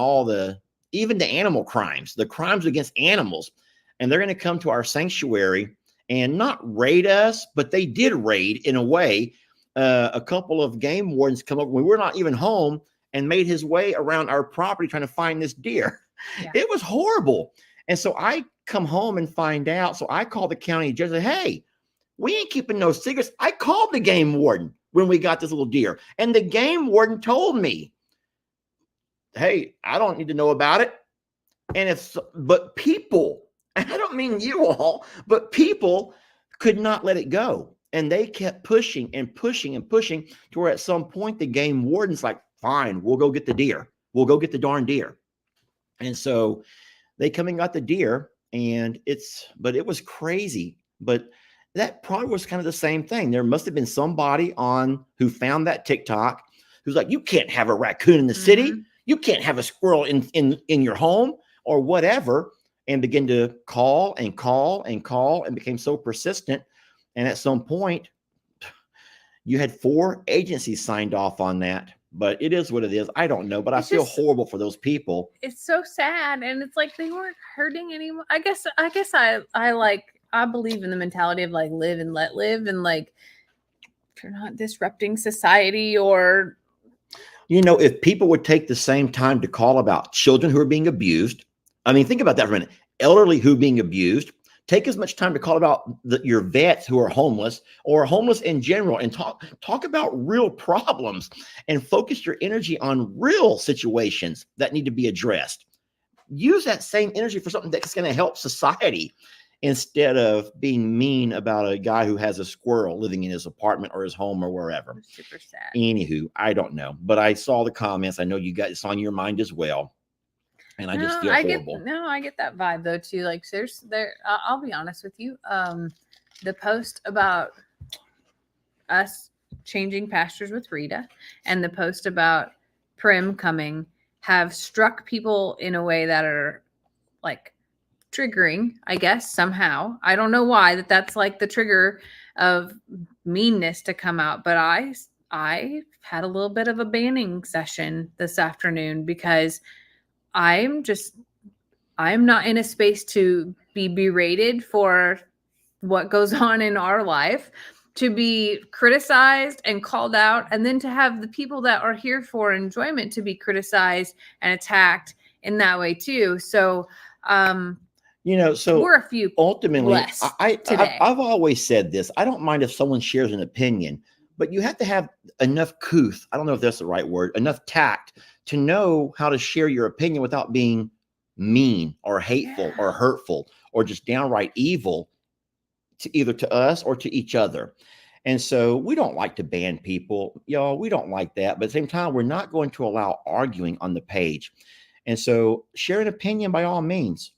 even the animal crimes, the crimes against animals. And they're going to come to our sanctuary and not raid us, but they did raid in a way. A couple of game wardens come up when we were not even home and made his way around our property trying to find this deer. Yeah. It was horrible. And so I come home and find out. So I called the county judge and said, hey, we ain't keeping no secrets. I called the game warden when we got this little deer. And the game warden told me, hey, I don't need to know about it. And but people, I don't mean you all, but people could not let it go. And they kept pushing and pushing and pushing to where at some point the game warden's like, fine, we'll go get the deer. We'll go get the darn deer. And so they come and got the deer, but it was crazy. But that probably was kind of the same thing. There must have been somebody who found that TikTok who's like, you can't have a raccoon in the city. You can't have a squirrel in your home or whatever, and begin to call and became so persistent. And at some point, you had 4 agencies signed off on that. But it is what it is. I don't know, but I feel horrible for those people. It's so sad, and it's like they weren't hurting anyone. I guess I believe in the mentality of live and let live, and if you're not disrupting society or. If people would take the same time to call about children who are being abused, I mean, think about that for a minute. Elderly who are being abused, take as much time to call about your vets who are homeless or homeless in general, and talk about real problems and focus your energy on real situations that need to be addressed. Use that same energy for something that's going to help society instead of being mean about a guy who has a squirrel living in his apartment or his home or wherever. Super sad. Anywho, I don't know, but I saw the comments. I know you got it's on your mind as well. And I just feel horrible. I get that vibe though too. I'll be honest with you. The post about us changing pastures with Rita and the post about Prim coming have struck people in a way that are triggering, I guess, somehow. I don't know why that's the trigger of meanness to come out, but I had a little bit of a banning session this afternoon because I'm not in a space to be berated for what goes on in our life, to be criticized and called out, and then to have the people that are here for enjoyment to be criticized and attacked in that way too. So, so we're a few ultimately, less today. I've always said this. I don't mind if someone shares an opinion, but you have to have enough couth. I don't know if that's the right word, enough tact to know how to share your opinion without being mean or hateful or hurtful or just downright evil to either to us or to each other. And so we don't like to ban people, y'all. We don't like that. But at the same time, we're not going to allow arguing on the page. And so share an opinion by all means,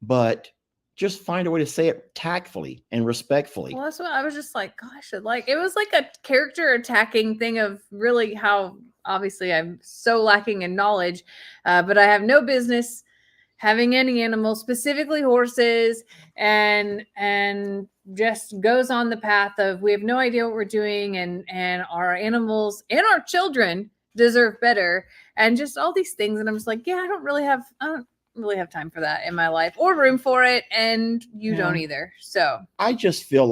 but just find a way to say it tactfully and respectfully. Well, that's what I was just gosh, it was like a character attacking thing of really how obviously I'm so lacking in knowledge, but I have no business having any animal, specifically horses, and just goes on the path of we have no idea what we're doing, and our animals and our children deserve better, and just all these things. And I'm just like, yeah, I don't really have time for that in my life or room for it, and you don't either. So I just feel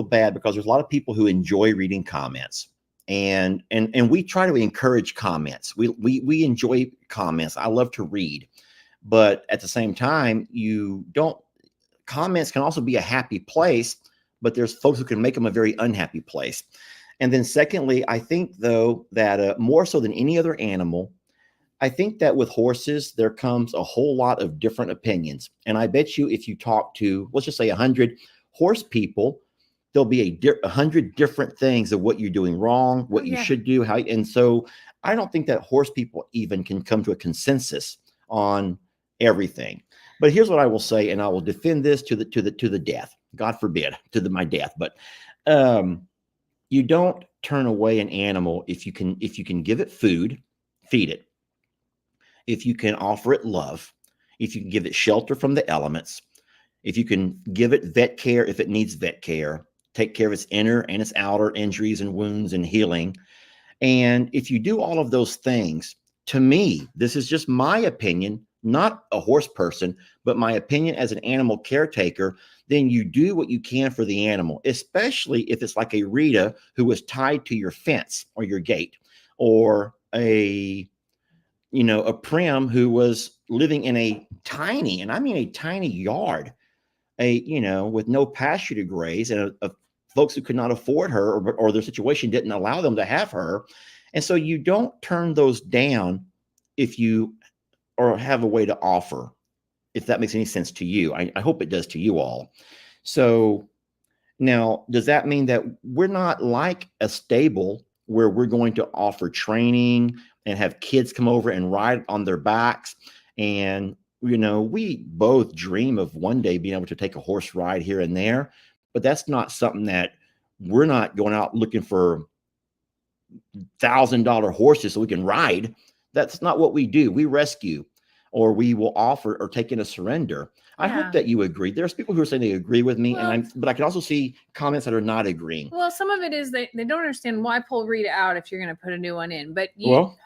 bad because there's a lot of people who enjoy reading comments. And we try to encourage comments. We enjoy comments. I love to read. But at the same time, comments can also be a happy place, but there's folks who can make them a very unhappy place. And then secondly, I think though that more so than any other animal, I think that with horses, there comes a whole lot of different opinions. And I bet you if you talk to, let's just say 100 horse people, there'll be 100 different things of what you're doing wrong, what you should do, how. And so I don't think that horse people even can come to a consensus on everything. But here's what I will say, and I will defend this to the death. God forbid, my death. But you don't turn away an animal if you can give it food, feed it. If you can offer it love, if you can give it shelter from the elements, if you can give it vet care if it needs vet care, take care of its inner and its outer injuries and wounds and healing. And if you do all of those things, to me, this is just my opinion, not a horse person, but my opinion as an animal caretaker, then you do what you can for the animal, especially if it's like a Rita who was tied to your fence or your gate, or a Prim who was living in a tiny, and I mean a tiny yard, with no pasture to graze, and folks who could not afford her, or their situation didn't allow them to have her. And so you don't turn those down if you or have a way to offer, if that makes any sense to you. I hope it does to you all. So now, does that mean that we're not like a stable where we're going to offer training and have kids come over and ride on their backs? And, we both dream of one day being able to take a horse ride here and there, but that's not something that we're not going out looking for $1,000 horses so we can ride. That's not what we do. We rescue, or we will offer or take in a surrender. I hope that you agree. There's people who are saying they agree with me, but I can also see comments that are not agreeing. Well, some of it is they don't understand why pull Rita out if you're going to put a new one in. But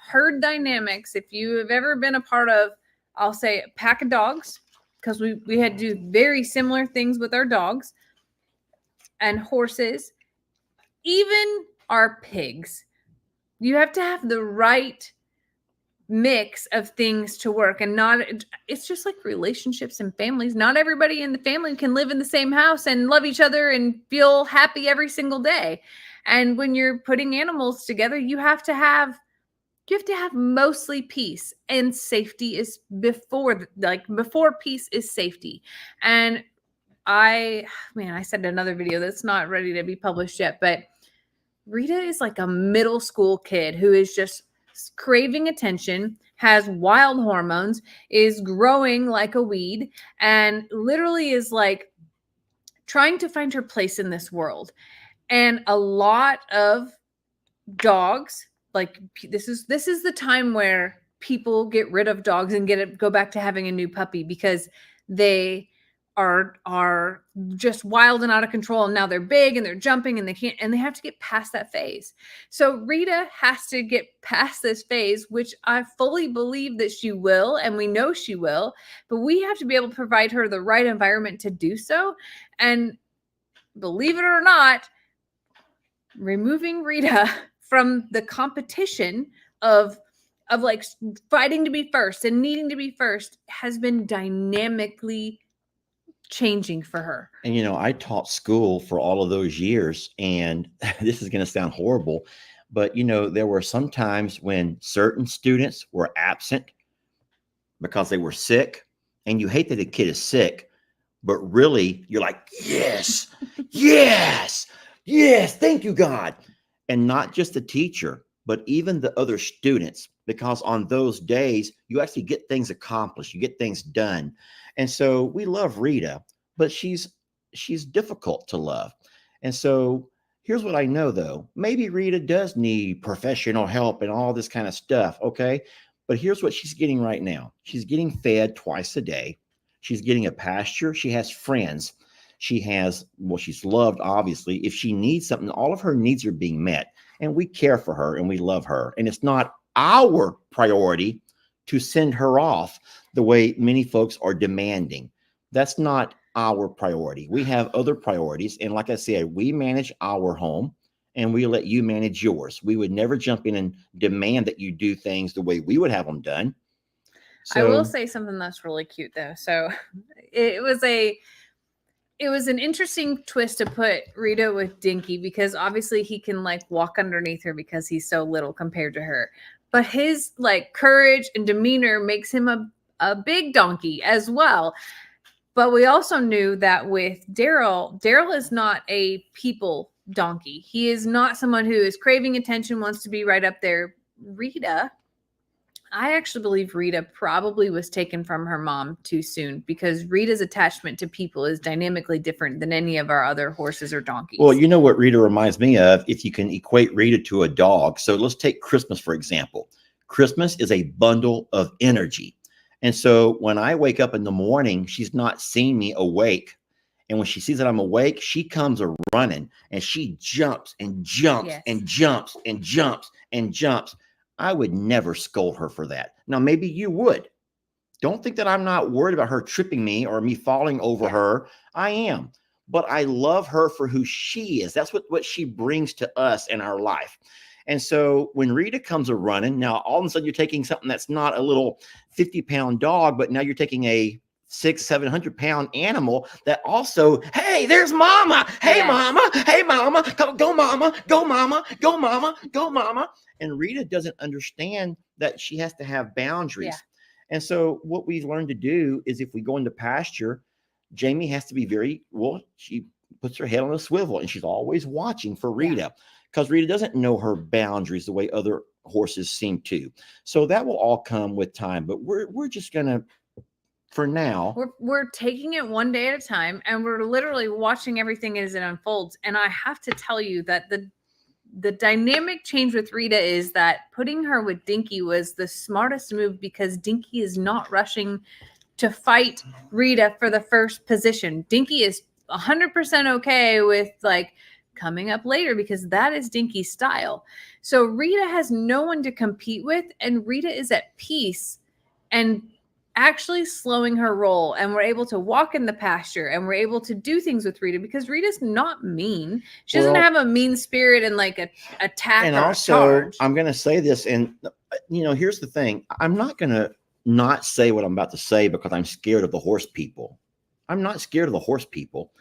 herd dynamics, if you have ever been a part of, I'll say, a pack of dogs, because we had to do very similar things with our dogs and horses, even our pigs. You have to have the right mix of things to work, and it's just like relationships and families. Not everybody in the family can live in the same house and love each other and feel happy every single day. And when you're putting animals together, you have to have mostly peace, and safety is before peace is safety. And I said in another video that's not ready to be published yet, but Rita is like a middle school kid who is just craving attention, has wild hormones, is growing like a weed, and literally is like trying to find her place in this world. And a lot of dogs, like, this is the time where people get rid of dogs and go back to having a new puppy because they are just wild and out of control, and now they're big and they're jumping and they have to get past that phase. So Rita has to get past this phase, which I fully believe that she will, and we know she will, but we have to be able to provide her the right environment to do so. And believe it or not, removing Rita from the competition of like fighting to be first and needing to be first has been dynamically changing for her. And I taught school for all of those years, and this is going to sound horrible, but there were some times when certain students were absent because they were sick, and you hate that a kid is sick, but really you're like, yes, yes, yes, thank you, God. And not just the teacher, but even the other students, because on those days you actually get things accomplished, you get things done. And so we love Rita, but she's difficult to love. And so here's what I know, though. Maybe Rita does need professional help and all this kind of stuff, okay? But here's what she's getting right now. She's getting fed twice a day. She's getting a pasture. She has friends. She has, well, she's loved, obviously. If she needs something, all of her needs are being met. And we care for her and we love her. And it's not our priority to send her off the way many folks are demanding. That's not our priority. We have other priorities. And like I said, we manage our home and we let you manage yours. We would never jump in and demand that you do things the way we would have them done. So, I will say something that's really cute though. So it was an interesting twist to put Rita with Dinky, because obviously he can like walk underneath her because he's so little compared to her. But his like courage and demeanor makes him a big donkey as well. But we also knew that with Daryl is not a people donkey. He is not someone who is craving attention, wants to be right up there. Rita, I actually believe Rita probably was taken from her mom too soon, because Rita's attachment to people is dynamically different than any of our other horses or donkeys. Well, you know what Rita reminds me of, if you can equate Rita to a dog. So let's take Christmas, for example. Christmas is a bundle of energy. And so when I wake up in the morning, she's not seeing me awake. And when she sees that I'm awake, she comes a running and she jumps and jumps and jumps and jumps and jumps. I would never scold her for that. Now, maybe you would. Don't think that I'm not worried about her tripping me or me falling over her. I am. But I love her for who she is. That's what she brings to us in our life. And so when Rita comes a running, now all of a sudden you're taking something that's not a little 50-pound dog, but now you're taking a 600-700-pound animal that also, hey, there's mama. Hey, mama. Hey, mama. Go, mama. Go, mama. Go, mama. Go, mama. And Rita doesn't understand that she has to have boundaries. Yeah. And so what we've learned to do is, if we go into pasture, Jamie has to be she puts her head on a swivel and she's always watching for Rita, because Rita doesn't know her boundaries the way other horses seem to. So that will all come with time. But we're just going to, for now, we're taking it one day at a time, and we're literally watching everything as it unfolds. And I have to tell you that the dynamic change with Rita is that putting her with Dinky was the smartest move, because Dinky is not rushing to fight Rita for the first position. Dinky is 100% okay with like coming up later, because that is Dinky's style. So Rita has no one to compete with, and Rita is at peace and actually slowing her roll, and we're able to walk in the pasture and we're able to do things with Rita, because Rita's not mean. She doesn't have a mean spirit and like a attack. And also, I'm going to say this, and here's the thing. I'm not going to not say what I'm about to say because I'm scared of the horse people. I'm not scared of the horse people.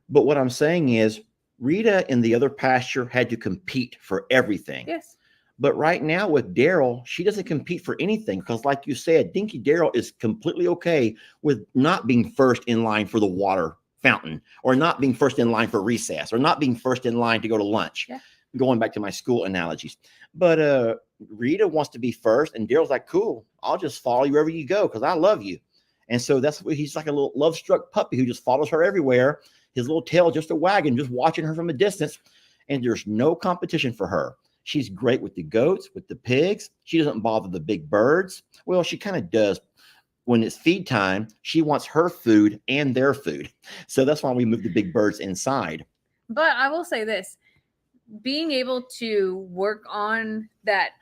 But what I'm saying is, Rita in the other pasture had to compete for everything. Yes. But right now with Daryl, she doesn't compete for anything, because like you said, Dinky Daryl is completely okay with not being first in line for the water fountain, or not being first in line for recess, or not being first in line to go to lunch. Yeah. Going back to my school analogies. But Rita wants to be first, and Daryl's like, cool, I'll just follow you wherever you go because I love you. And so that's what he's like, a little love-struck puppy who just follows her everywhere. His little tail just a wagging, just watching her from a distance. And there's no competition for her. She's great with the goats, with the pigs. She doesn't bother the big birds. Well, she kind of does. When it's feed time, she wants her food and their food. So that's why we move the big birds inside. But I will say this, being able to work on that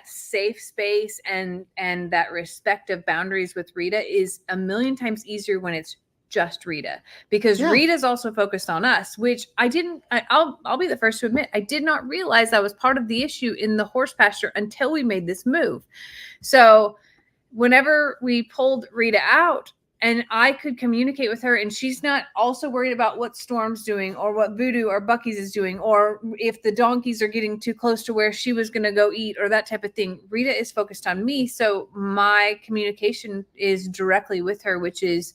safe space and that respect of boundaries with Rita is a million times easier when it's just Rita, because Rita's also focused on us, which I'll be the first to admit, I did not realize that was part of the issue in the horse pasture until we made this move. So whenever we pulled Rita out and I could communicate with her, and she's not also worried about what Storm's doing or what Voodoo or Bucky's is doing, or if the donkeys are getting too close to where she was going to go eat or that type of thing. Rita is focused on me. So my communication is directly with her, which is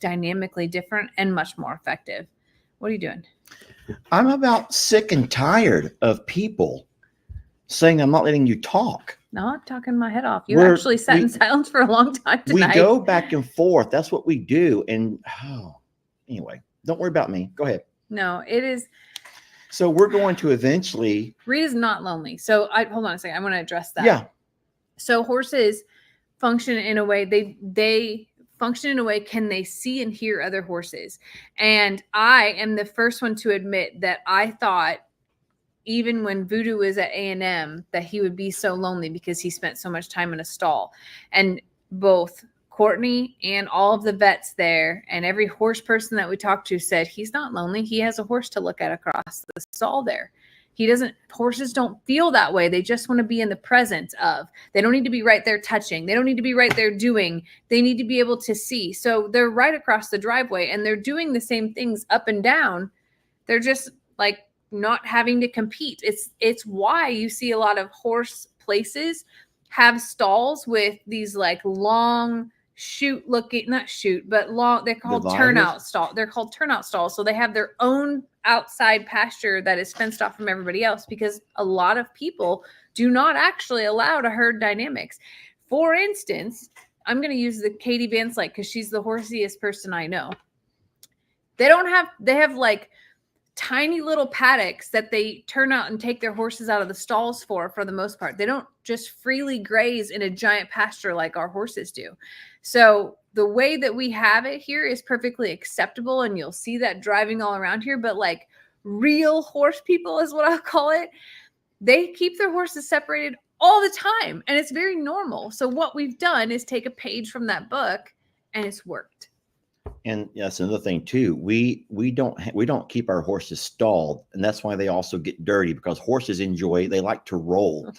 dynamically different and much more effective. What are you doing? I'm about sick and tired of people saying I'm not letting you talk. No, I'm talking my head off. You actually sat in silence for a long time tonight. We go back and forth. That's what we do. And anyway, don't worry about me. Go ahead. No, it is. So we're going to eventually. Rita's not lonely. So hold on a second. I want to address that. Yeah. So horses function in a way, they function in a way, can they see and hear other horses? And I am the first one to admit that I thought, even when Voodoo was at A&M, that he would be so lonely because he spent so much time in a stall. And both Courtney and all of the vets there and every horse person that we talked to said he's not lonely. He has a horse to look at across the stall there. Horses don't feel that way. They just want to be in the presence of. They don't need to be right there touching. They don't need to be right there doing. They need to be able to see. So they're right across the driveway and they're doing the same things up and down. They're just like not having to compete. It's why you see a lot of horse places have stalls with these like long they're called turnout stalls. They're called turnout stalls. So they have their own outside pasture that is fenced off from everybody else, because a lot of people do not actually allow to herd dynamics. For instance, I'm going to use the Katie Van Slyke because she's the horsiest person I know. They have like tiny little paddocks that they turn out and take their horses out of the stalls for the most part. They don't just freely graze in a giant pasture like our horses do. So the way that we have it here is perfectly acceptable, and you'll see that driving all around here. But like real horse people is what I'll call it, they keep their horses separated all the time, and it's very normal. So what we've done is take a page from that book, and it's worked. And that's another thing too. We don't keep our horses stalled, and that's why they also get dirty, because horses they like to roll.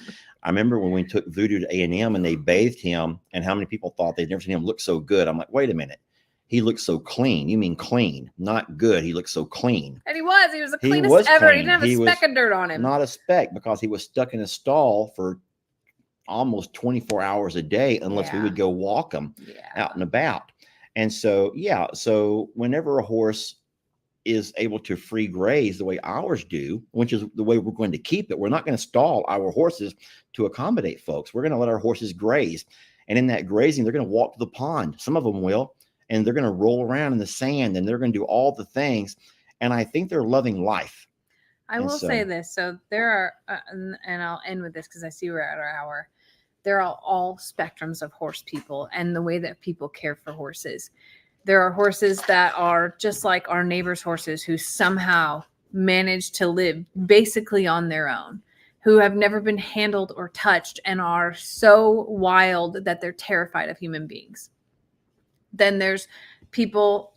I remember when we took Voodoo to A&M and they bathed him, and how many people thought they'd never seen him look so good. I'm like, wait a minute, he looks so clean. You mean clean, not good. He looks so clean. And he was the cleanest ever. Clean. He didn't have a speck of dirt on him. Not a speck, because he was stuck in a stall for almost 24 hours a day, unless we would go walk him out and about. And so, so whenever a horse is able to free graze the way ours do, which is the way we're going to keep it, we're not going to stall our horses to accommodate folks. We're going to let our horses graze. And in that grazing, they're going to walk to the pond. Some of them will, and they're going to roll around in the sand, and they're going to do all the things. And I think they're loving life. I will say this. So there are, and I'll end with this because I see we're at our hour. There are all spectrums of horse people and the way that people care for horses. There are horses that are just like our neighbors' horses who somehow manage to live basically on their own, who have never been handled or touched and are so wild that they're terrified of human beings. Then there's people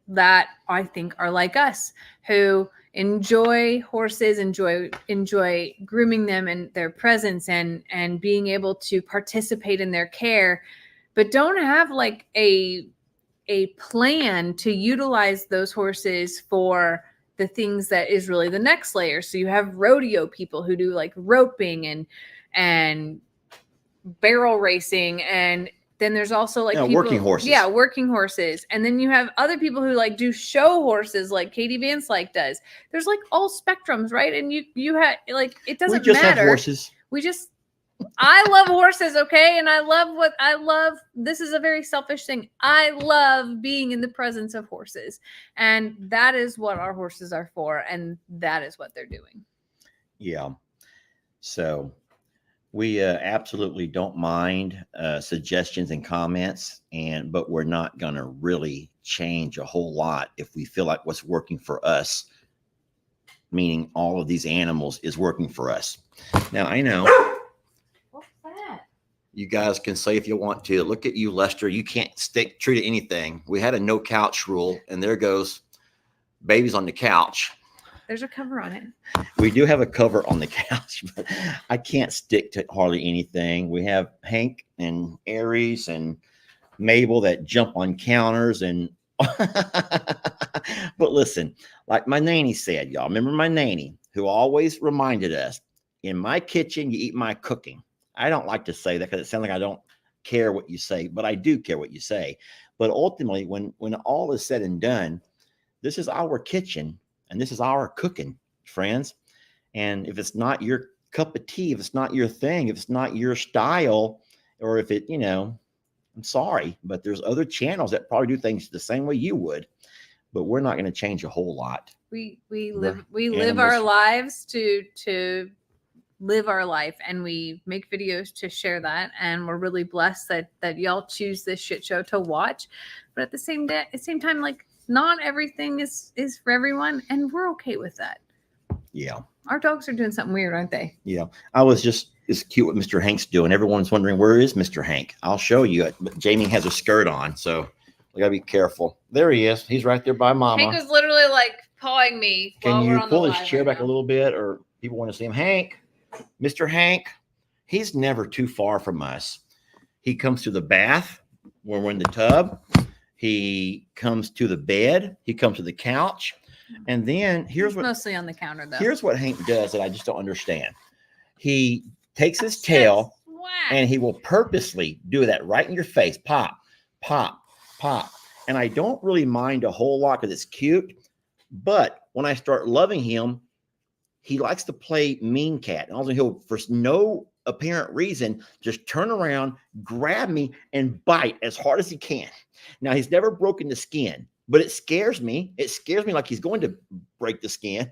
that I think are like us, who enjoy horses, enjoy grooming them and their presence and being able to participate in their care, but don't have like a plan to utilize those horses for the things that is really the next layer. So you have rodeo people who do like roping and barrel racing, and then there's also like people, working horses. Yeah, working horses. And then you have other people who like do show horses like Katie Van Slyke does. There's like all spectrums, right? And you have like, it doesn't matter. We just have horses. I love horses, okay? And I love, this is a very selfish thing. I love being in the presence of horses. And that is what our horses are for. And that is what they're doing. Yeah. So we absolutely don't mind suggestions and comments, but we're not going to really change a whole lot if we feel like what's working for us, meaning all of these animals, is working for us. Now, I know what's that? You guys can say if you want to. Look at you, Lester. You can't stick true to anything. We had a no couch rule, and there goes baby's on the couch. There's a cover on it. We do have a cover on the couch, but I can't stick to hardly anything. We have Hank and Aries and Mabel that jump on counters and but listen, like my nanny said, y'all remember my nanny who always reminded us, in my kitchen, you eat my cooking. I don't like to say that because it sounds like I don't care what you say, but I do care what you say. But ultimately, when all is said and done, this is our kitchen. And this is our cooking, friends. And if it's not your cup of tea, if it's not your thing, if it's not your style, or if it, I'm sorry, but there's other channels that probably do things the same way you would, but we're not going to change a whole lot. We live our lives to live our life and we make videos to share that. And we're really blessed that y'all choose this shit show to watch. But at the same time, like not everything is for everyone, and we're okay with that. Yeah. Our dogs are doing something weird, aren't they? Yeah. I was just, it's cute what Mr. Hank's doing. Everyone's wondering, where is Mr. Hank? I'll show you. But Jamie has a skirt on, so we gotta be careful. There he is. He's right there by Mama. Hank was literally like pawing me. Can you pull his chair back a little bit, or people want to see him? Hank, Mr. Hank, he's never too far from us. He comes to the bath when we're in the tub. He comes to the bed. He comes to the couch. And then here's what mostly on the counter though. Here's what Hank does that I just don't understand. He takes his tail and he will purposely do that right in your face. Pop, pop, pop. And I don't really mind a whole lot because it's cute. But when I start loving him, he likes to play mean cat. And also he'll, for no apparent reason, just turn around, grab me, and bite as hard as he can. Now, he's never broken the skin, but it scares me. It scares me like he's going to break the skin.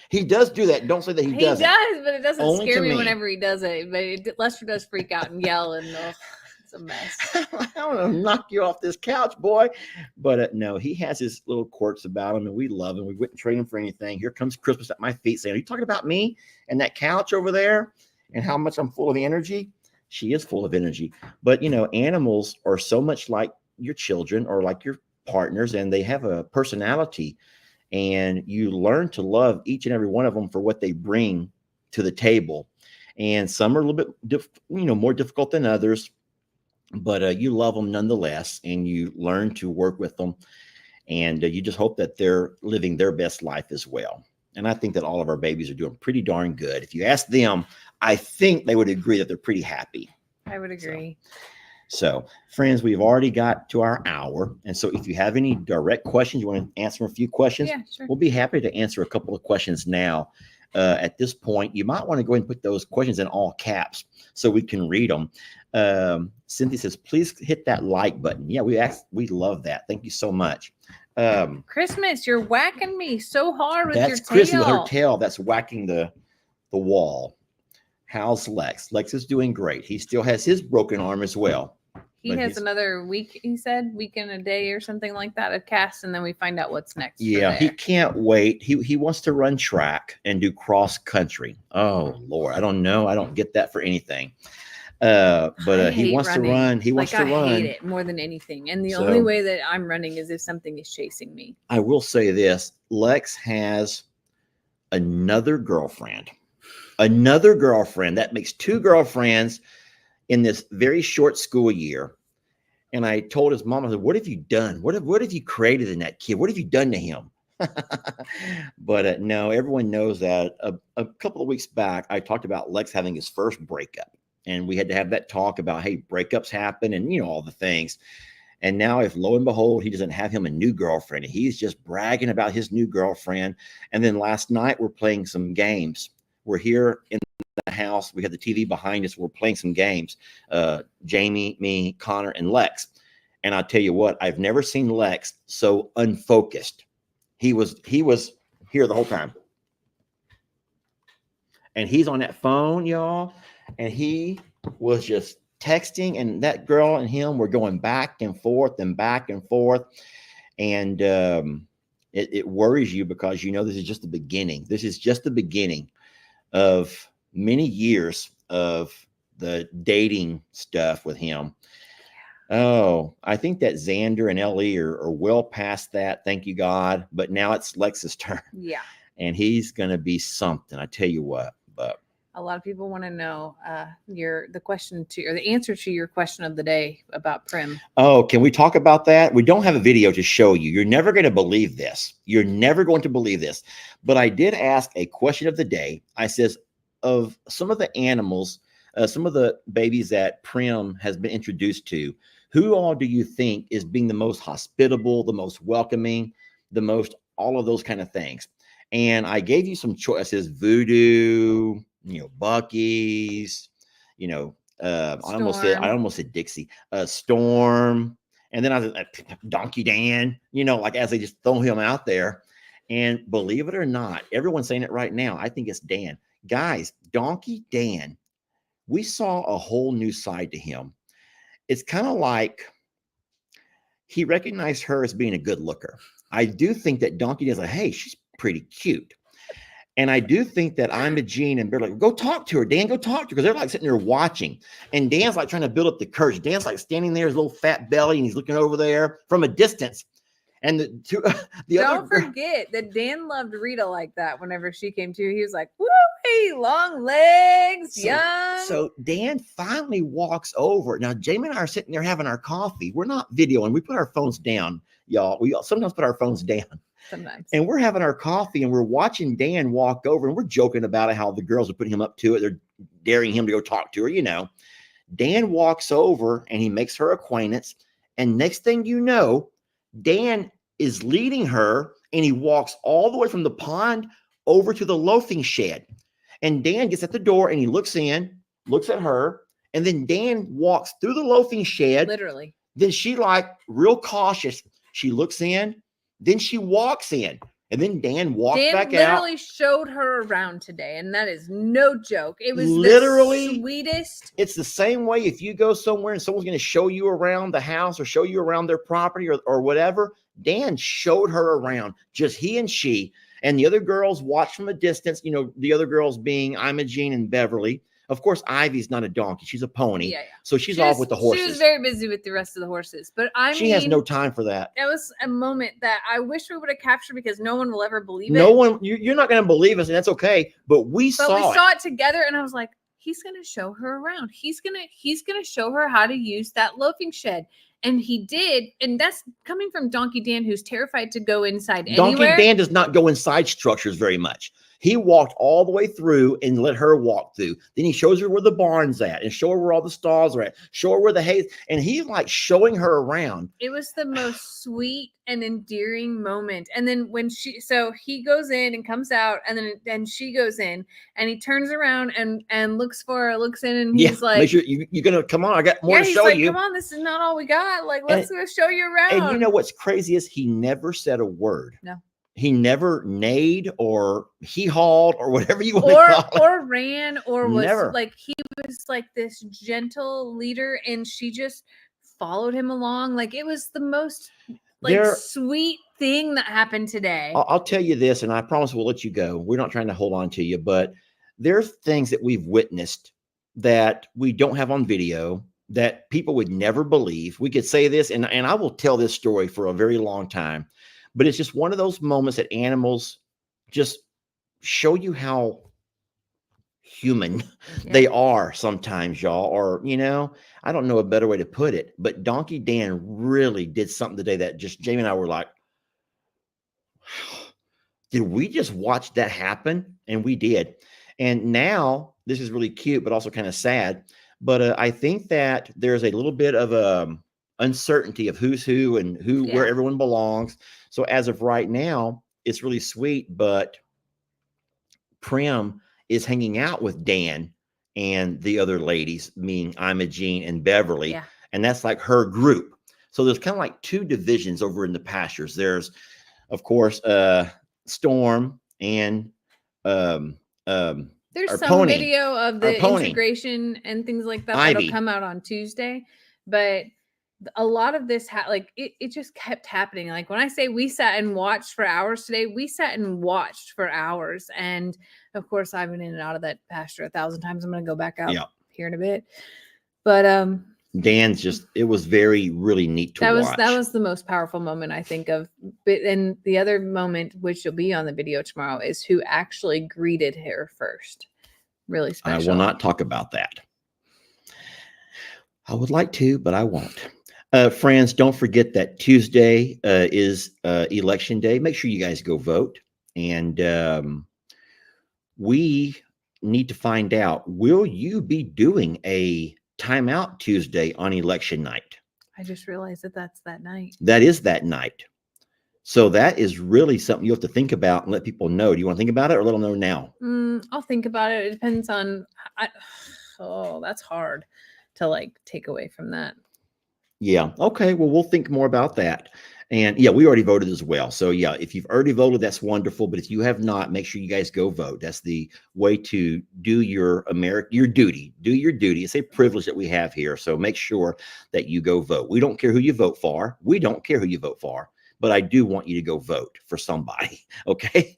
He does do that. Don't say that he doesn't. He does, but it doesn't Only scare me me. whenever he does it. But Lester does freak out and yell, and it's a mess. I don't know, knock you off this couch, boy. But no, he has his little quirks about him, and we love him. We wouldn't trade him for anything. Here comes Christmas at my feet saying, are you talking about me and that couch over there and how much I'm full of energy? She is full of energy. But, you know, animals are so much like your children or like your partners, and they have a personality. And you learn to love each and every one of them for what they bring to the table. And some are a little bit, more difficult than others, but you love them nonetheless, and you learn to work with them. And you just hope that they're living their best life as well. And I think that all of our babies are doing pretty darn good. If you ask them, I think they would agree that they're pretty happy. I would agree. So, friends, we've already got to our hour. And so if you have any direct questions, you want to answer a few questions, yeah, sure. We'll be happy to answer a couple of questions now. At this point, you might want to go ahead and put those questions in all caps so we can read them. Cynthia says, please hit that like button. Yeah, we love that. Thank you so much. Christmas, you're whacking me so hard with your tail. That's Chrissy with her tail that's whacking the wall. How's Lex? Lex is doing great. He still has his broken arm as well. He has another week, he said, week and a day or something like that of cast, and then we find out what's next. Yeah, he can't wait. He wants to run track and do cross country. Oh, Lord. I don't know. I don't get that for anything. But he wants running. To run. He wants to run. I hate it more than anything. And the only way that I'm running is if something is chasing me. I will say this. Lex has another girlfriend. That makes two girlfriends in this very short school year. And I told his mom, I said, what have you done? What have you created in that kid? What have you done to him? But no, everyone knows that a couple of weeks back, I talked about Lex having his first breakup. And we had to have that talk about, hey, breakups happen and, all the things. And now if lo and behold, he doesn't have him a new girlfriend, he's just bragging about his new girlfriend. And then last night we're playing some games. We're here in the house. We have the TV behind us. We're playing some games. Jamie, me, Connor, and Lex. And I'll tell you what, I've never seen Lex so unfocused. He was here the whole time. And he's on that phone, y'all. And he was just texting, and that girl and him were going back and forth and back and forth. And it worries you because this is just the beginning. This is just the beginning of many years of the dating stuff with him. Oh, I think that Xander and Ellie are well past that. Thank you, God. But now it's Lex's turn. Yeah. And he's going to be something. I tell you what, but. A lot of people want to know the answer to your question of the day about Prim. Oh, can we talk about that? We don't have a video to show you. You're never going to believe this. You're never going to believe this. But I did ask a question of the day. I says, of some of the animals, some of the babies that Prim has been introduced to, who all do you think is being the most hospitable, the most welcoming, the most all of those kind of things? And I gave you some choices: Voodoo, Bucky's, I almost said Dixie, Storm. And then I was Donkey Dan, like as they just throw him out there. And believe it or not, everyone's saying it right now. I think it's Dan. Guys, Donkey Dan, we saw a whole new side to him. It's kind of like he recognized her as being a good looker. I do think that Donkey Dan's like, hey, she's pretty cute. And I do think that I'm a Gene and they're like, go talk to her, Dan, go talk to her. Because they're like sitting there watching. And Dan's like trying to build up the courage. Dan's like standing there, his little fat belly, and he's looking over there from a distance. And don't forget that Dan loved Rita like that whenever she came to. He was like, woo, hey, long legs, young. So Dan finally walks over. Now, Jamie and I are sitting there having our coffee. We're not videoing. We put our phones down, y'all. We sometimes put our phones down. Sometimes. And we're having our coffee and we're watching Dan walk over and we're joking about it, how the girls are putting him up to it. They're daring him to go talk to her, you know. Dan walks over and he makes her acquaintance. And next thing you know, Dan is leading her and he walks all the way from the pond over to the loafing shed. And Dan gets at the door and he looks in, looks at her, and then Dan walks through the loafing shed. Literally. Then she, like, real cautious, she looks in, then she walks in. And then Dan walks back out. Dan literally showed her around today, and that is no joke. It was literally the sweetest. It's the same way if you go somewhere and someone's going to show you around the house or show you around their property or whatever. Dan showed her around, just he and she. And the other girls watched from a distance, you know, the other girls being Imogene and Beverly. Of course, Ivy's not a donkey. She's a pony. Yeah. So she's off with the horses. She was very busy with the rest of the horses. But she has no time for that. That was a moment that I wish we would have captured because no one will ever believe it. No one, you're not going to believe us, and that's okay. But we saw it together, and I was like, he's going to show her around. He's going to show her how to use that loafing shed. And he did, and that's coming from Donkey Dan, who's terrified to go inside anywhere. Donkey Dan does not go inside structures very much. He walked all the way through and let her walk through. Then he shows her where the barn's at and show her where all the stalls are at. Show her where the hay is. And he's like showing her around. It was the most sweet and endearing moment. And then when he goes in and comes out, and then she goes in and he turns around and looks in, and he's like, make sure you're going to come on. I got more to show you. Come on, this is not all we got. Like, let's go show you around. And you know what's crazy is he never said a word. No. He never neighed or he hauled or whatever you want to call it. Or ran or was like, he was like this gentle leader and she just followed him along. Like, it was the most sweet thing that happened today. I'll tell you this, and I promise we'll let you go. We're not trying to hold on to you, but there's things that we've witnessed that we don't have on video that people would never believe. We could say this, and I will tell this story for a very long time. But it's just one of those moments that animals just show you how human they are sometimes, y'all. Or, you know, I don't know a better way to put it. But Donkey Dan really did something today that just Jamie and I were like, did we just watch that happen? And we did. And now this is really cute, but also kind of sad. But I think that there's a little bit of uncertainty of who's who and where everyone belongs. So as of right now, it's really sweet, but Prim is hanging out with Dan and the other ladies, meaning Imogene and Beverly. Yeah. And that's like her group. So there's kind of like two divisions over in the pastures. There's, of course, Storm and there's some pony, video of the integration and things like that that'll come out on Tuesday. But a lot of this it just kept happening. Like, when I say we sat and watched for hours today, we sat and watched for hours. And of course, I've been in and out of that pasture 1,000 times. I'm going to go back out here in a bit. But Dan's it was really neat to watch. That was the most powerful moment I think of. But and the other moment, which will be on the video tomorrow, is who actually greeted her first. Really special. I will not talk about that. I would like to, but I won't. Friends, don't forget that Tuesday is election day. Make sure you guys go vote. And we need to find out, will you be doing a timeout Tuesday on election night? I just realized that's that night. That is that night. So that is really something you have to think about and let people know. Do you want to think about it or let them know now? I'll think about it. It depends on, that's hard to take away from that. Yeah. Okay. Well, we'll think more about that. And yeah, we already voted as well. So yeah, if you've already voted, that's wonderful. But if you have not, make sure you guys go vote. That's the way to do your duty. Do your duty. It's a privilege that we have here. So make sure that you go vote. We don't care who you vote for. We don't care who you vote for. But I do want you to go vote for somebody. Okay.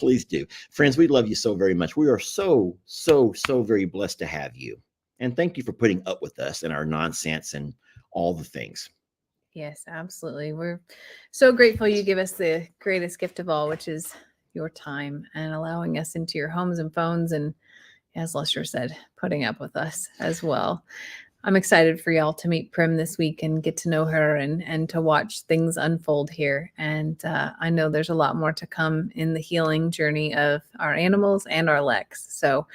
Please do. Friends, we love you so very much. We are so very blessed to have you. And thank you for putting up with us and our nonsense and all the things. Yes, absolutely. We're so grateful you give us the greatest gift of all, which is your time and allowing us into your homes and phones. And as Lester said, putting up with us as well. I'm excited for y'all to meet Prim this week and get to know her and to watch things unfold here. And I know there's a lot more to come in the healing journey of our animals and our Lex. So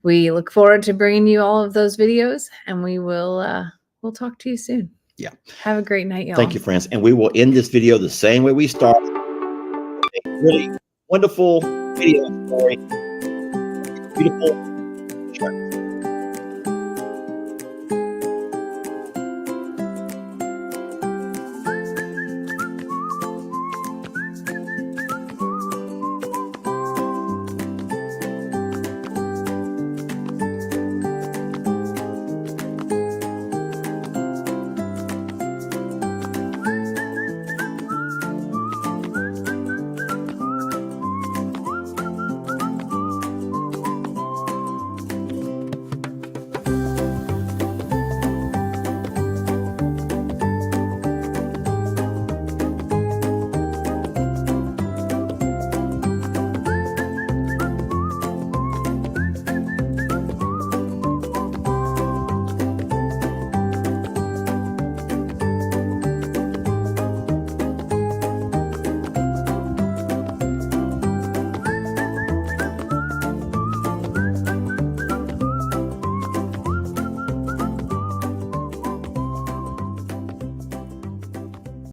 we look forward to bringing you all of those videos, and we'll talk to you soon. Yeah. Have a great night, y'all. Thank you, friends. And we will end this video the same way we started. A really wonderful video story. Beautiful church.